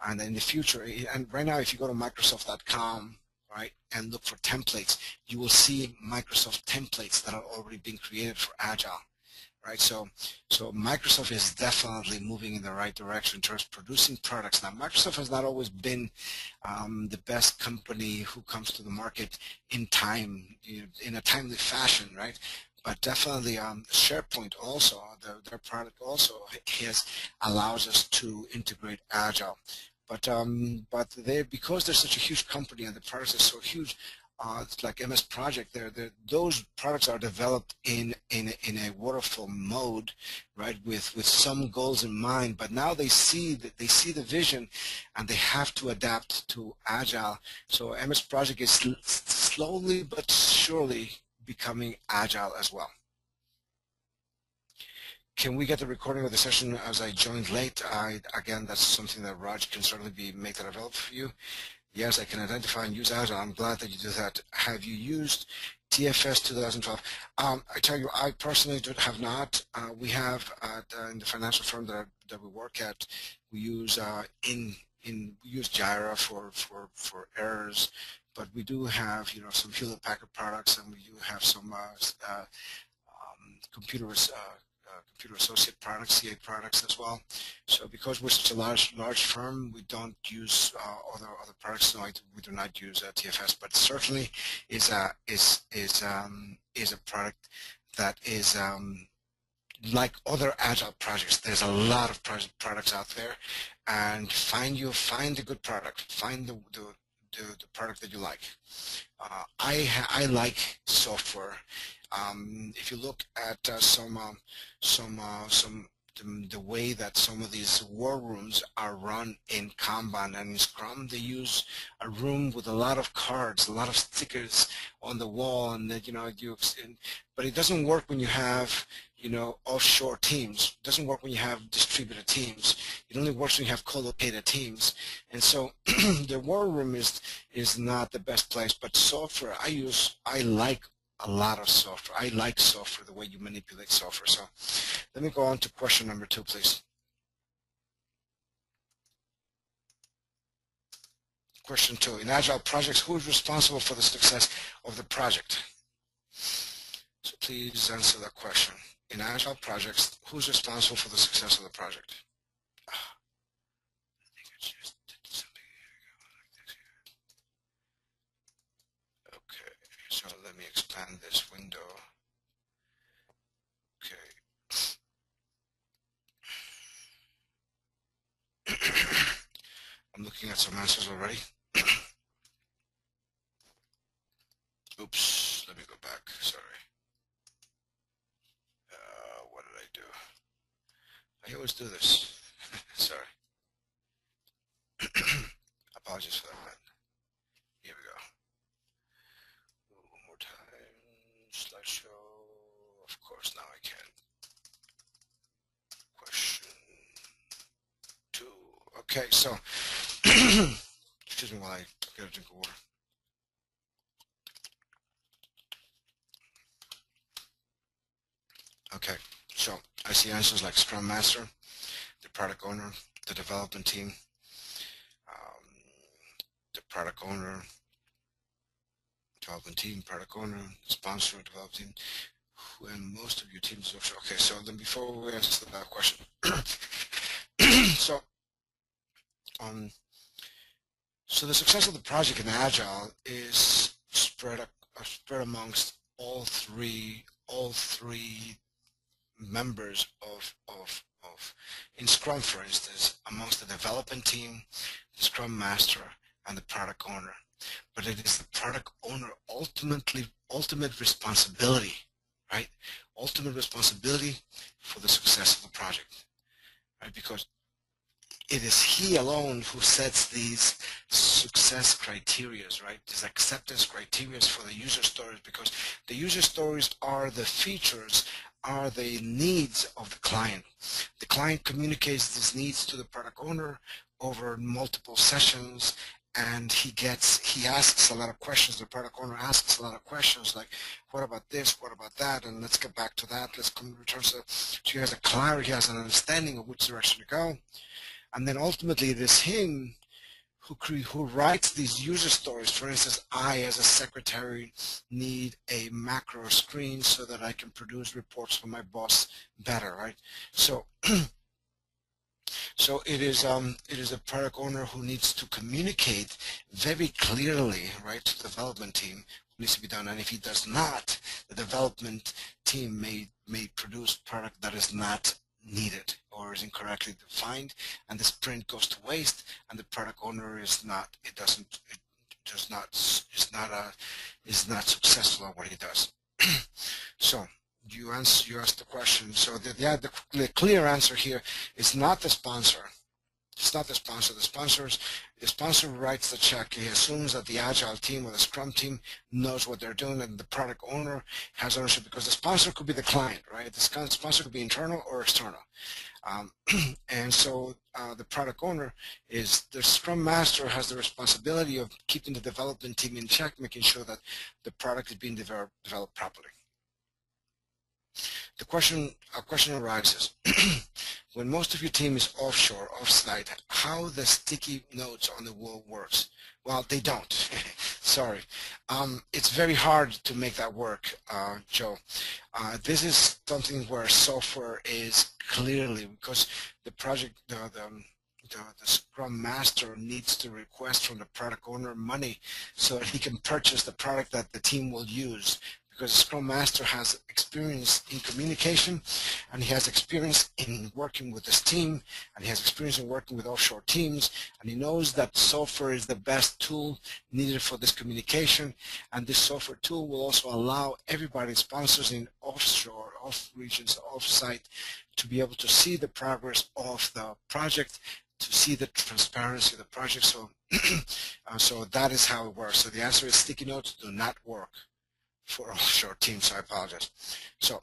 And in the future, and right now, if you go to Microsoft.com, right, and look for templates, you will see Microsoft templates that are already being created for Agile. right? So Microsoft is definitely moving in the right direction in terms of producing products. Now, Microsoft has not always been the best company who comes to the market in time, in a timely fashion, right? But definitely SharePoint also, their product also allows us to integrate Agile. But because they're such a huge company and the products are so huge, it's like MS Project. Those products are developed in a waterfall mode, right? With some goals in mind. But now they see the vision, and they have to adapt to Agile. So MS Project is slowly but surely becoming Agile as well. Can we get the recording of the session as I joined late? Again, that's something that Raj can certainly make that available for you. Yes, I can identify and use Agile. I'm glad that you do that. Have you used TFS 2012? I tell you, I personally have not. We have in the financial firm that we work at, we use we use Jira for errors, but we do have some Hewlett Packard products, and we do have some computer associate products, CA products as well. So because we're such a large firm, we don't use other products. No, we do not use TFS, but certainly is a product that is like other Agile projects. There's a lot of products out there, and find a good product. Find the product that you like. I like software. If you look at the way that some of these war rooms are run in Kanban and in Scrum, they use a room with a lot of cards, a lot of stickers on the wall, and that but it doesn't work when you have offshore teams. It doesn't work when you have distributed teams. It only works when you have co-located teams. And so the war room is not the best place. But software, I like a lot of software. I like software, the way you manipulate software. So let me go on to question number 2, please. Question 2. In Agile projects, who is responsible for the success of the project? So please answer that question. In Agile projects, who's responsible for the success of the project? I think I just did something like this here. Okay, so let me expand this window. Okay. I'm looking at some answers already. Oops, let me go back, sorry. What did I do? I always do this. Sorry. Apologies for that. Here we go. One more time. Slideshow. Of course, now I can. Question 2. Okay, so excuse me while I get a drink of water. Okay, so I see answers like Scrum Master, the product owner, the development team, the product owner, development team, product owner, sponsor, development team, and most of your teams. Okay, so then before we answer that question, so the success of the project in Agile is spread amongst all three members of in Scrum, for instance, amongst the development team, the Scrum Master, and the product owner. But it is the product owner ultimate responsibility, right? Ultimate responsibility for the success of the project, right? Because it is he alone who sets these success criteria, right? These acceptance criteria for the user stories, because the user stories are the features, are the needs of the client. The client communicates these needs to the product owner over multiple sessions, and he asks a lot of questions. The product owner asks a lot of questions like, what about this, what about that, and let's get back to that, let's return to that. So he has a clarity, he has an understanding of which direction to go. And then ultimately it is him who writes these user stories. For instance, I as a secretary need a macro screen so that I can produce reports for my boss better, right? So so it is a product owner who needs to communicate very clearly, right, to the development team what needs to be done. And if he does not, the development team may produce product that is not needed or is incorrectly defined, and the sprint goes to waste, and the product owner is not successful at what he does. So you asked the question. So the clear answer here is not the sponsor. It's not the sponsor. The sponsor writes the check. He assumes that the Agile team or the Scrum team knows what they're doing, and the product owner has ownership, because the sponsor could be the client, right? The sponsor could be internal or external. And so the product owner is the Scrum Master, has the responsibility of keeping the development team in check, making sure that the product is being developed properly. A question arises, when most of your team is offshore, off-site, how the sticky notes on the wall works? Well, they don't. Sorry. It's very hard to make that work, Joe. This is something where software is clearly, because the project, the Scrum Master needs to request from the product owner money so that he can purchase the product that the team will use, because the Scrum Master has experience in communication, and he has experience in working with his team, and he has experience in working with offshore teams, and he knows that software is the best tool needed for this communication, and this software tool will also allow everybody, sponsors in offshore, off regions, off-site, to be able to see the progress of the project, to see the transparency of the project. So, so that is how it works. So the answer is sticky notes do not work for offshore teams, so I apologize. So,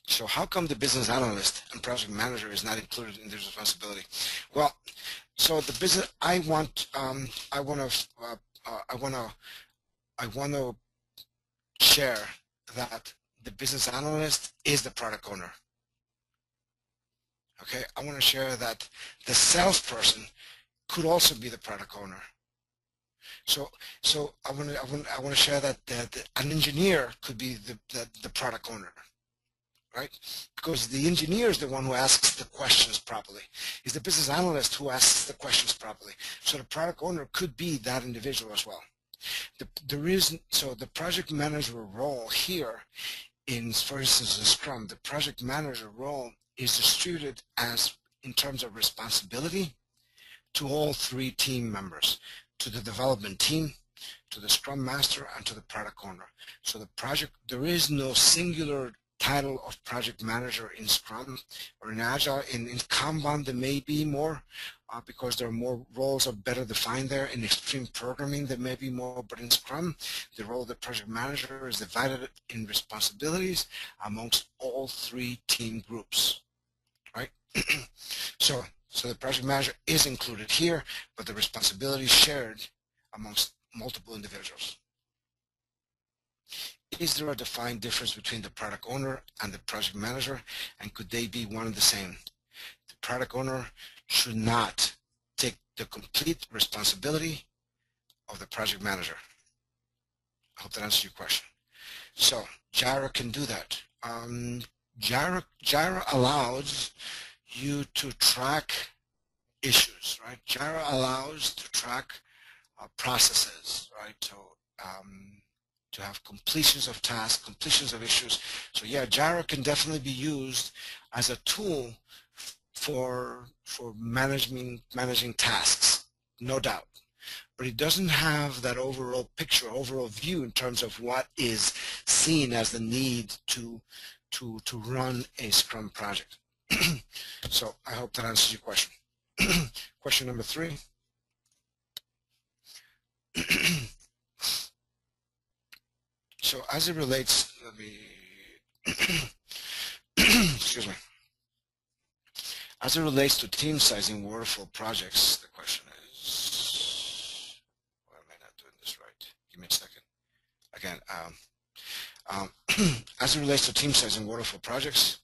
so how come the business analyst and project manager is not included in this responsibility? Well, so the business, I want to share that the business analyst is the product owner. Okay, I want to share that the salesperson could also be the product owner. So I want to share that an engineer could be the product owner, right? Because the engineer is the one who asks the questions properly. It's the business analyst who asks the questions properly. So the product owner could be that individual as well. So the project manager role here, for instance, in Scrum, the project manager role is distributed as in terms of responsibility to all three team members, to the development team, to the Scrum Master, and to the product owner. So there is no singular title of project manager in Scrum or in Agile. In Kanban there may be more, because there are more roles are better defined there. In extreme programming there may be more, but in Scrum the role of the project manager is divided in responsibilities amongst all three team groups, right? So the project manager is included here, but the responsibility is shared amongst multiple individuals. Is there a defined difference between the product owner and the project manager, and could they be one and the same? The product owner should not take the complete responsibility of the project manager. I hope that answers your question. So Jira can do that. Jira allows you to track issues, right? Jira allows to track processes, right? So to have completions of tasks, completions of issues. So yeah, Jira can definitely be used as a tool for managing tasks, no doubt. But it doesn't have that overall picture, overall view in terms of what is seen as the need to run a Scrum project. So I hope that answers your question. Question number 3. So as it relates, excuse me. As it relates to team sizing waterfall projects, the question is, why am I not doing this right? Give me a second. Again, as it relates to team sizing waterfall projects,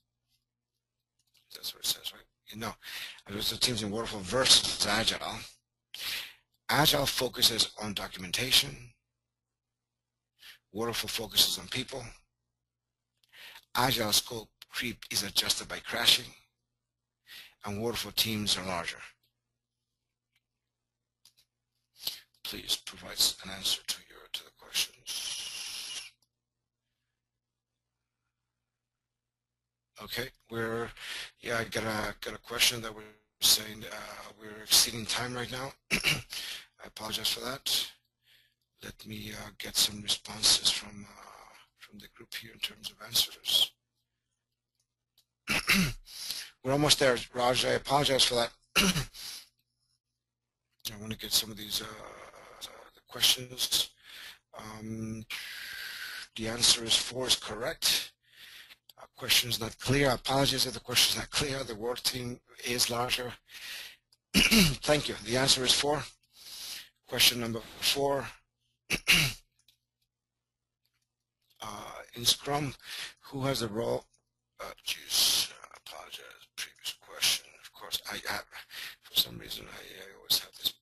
that's what it says, right? No, as it relates to teams in waterfall versus Agile, Agile focuses on documentation. Waterfall focuses on people. Agile scope creep is adjusted by crashing. And waterfall teams are larger. Please provide an answer to the questions. Okay, I got a question that we're saying we're exceeding time right now. I apologize for that. Let me get some responses from the group here in terms of answers. We're almost there, Raj. I apologize for that. I want to get some of these the questions. The answer is 4 is correct. Question is not clear. I apologize if the question is not clear. The work team is larger. Thank you. The answer is 4. Question number 4. In Scrum, who has the role? I apologize. Previous question. Of course, I for some reason I always have this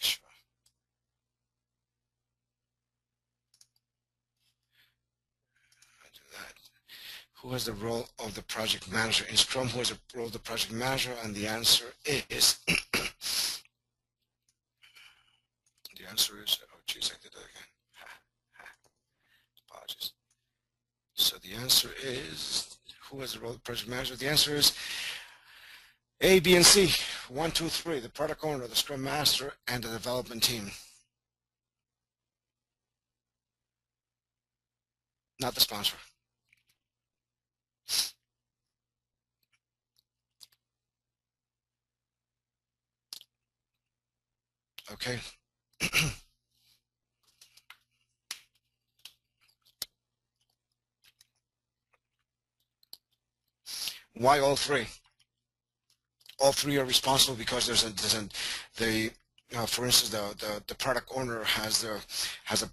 issue. I do that. Who has the role of the project manager in Scrum? Who has the role of the project manager? And the answer is the answer is, oh geez, I did that again. Apologies. So the answer is, who has the role of the project manager? The answer is A, B, and C. 1, 2, 3. The product owner, the Scrum Master, and the development team. Not the sponsor. Okay. Why all 3? All 3 are responsible because for instance, the product owner has a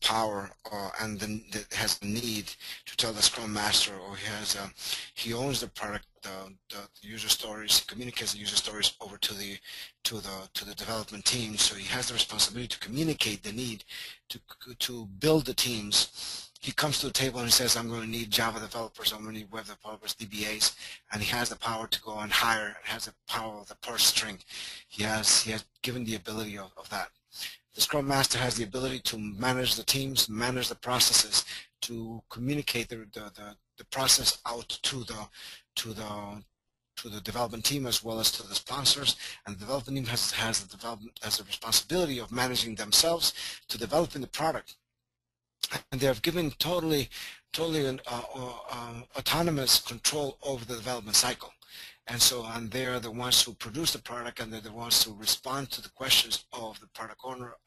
power and then has a need to tell the Scrum Master, or he owns the product, the user stories, communicates the user stories over to the development team. So he has the responsibility to communicate the need to build the teams. He comes to the table and he says, I'm going to need Java developers, I'm going to need web developers, DBAs, and he has the power to go and hire, has the power of the purse string. He has given the ability of that. The Scrum Master has the ability to manage the teams, manage the processes, to communicate the process out to the development team as well as to the sponsors, and the development team has the responsibility of managing themselves to developing the product. And they have given totally autonomous control over the development cycle. And they are the ones who produce the product, and they're the ones who respond to the questions of the product owner,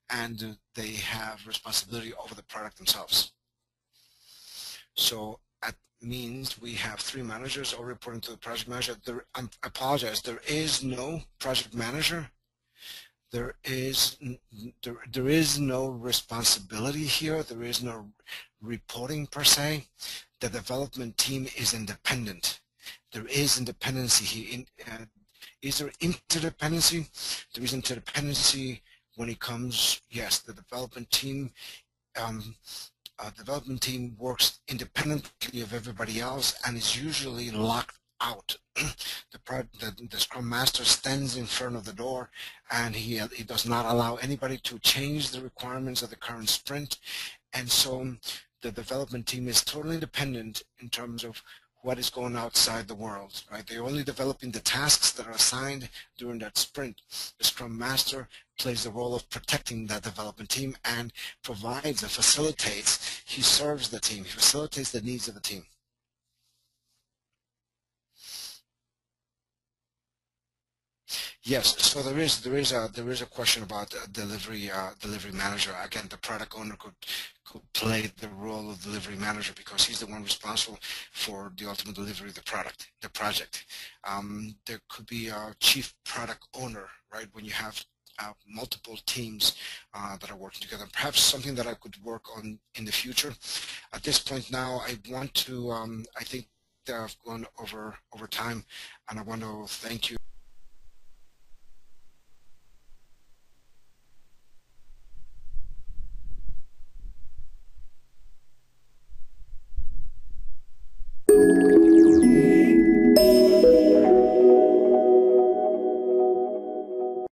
and they have responsibility over the product themselves. So that means we have 3 managers all reporting to the project manager. I apologize, there is no project manager. There is no responsibility here. There is no reporting per se. The development team is independent. There is independency here. Is there interdependency? There is interdependency when it comes. Yes, the development team. Development team works independently of everybody else and is usually locked out. The Scrum Master stands in front of the door, and he does not allow anybody to change the requirements of the current sprint, and so the development team is totally independent in terms of what is going outside the world, right? They're only developing the tasks that are assigned during that sprint. The Scrum Master plays the role of protecting that development team and provides and facilitates. He serves the team. He facilitates the needs of the team. Yes, so there is a question about delivery manager. Again, the product owner could play the role of delivery manager because he's the one responsible for the ultimate delivery of the project. There could be a chief product owner, right? When you have multiple teams that are working together. Perhaps something that I could work on in the future. At this point now, I want to. I think that I've gone over time, and I want to thank you.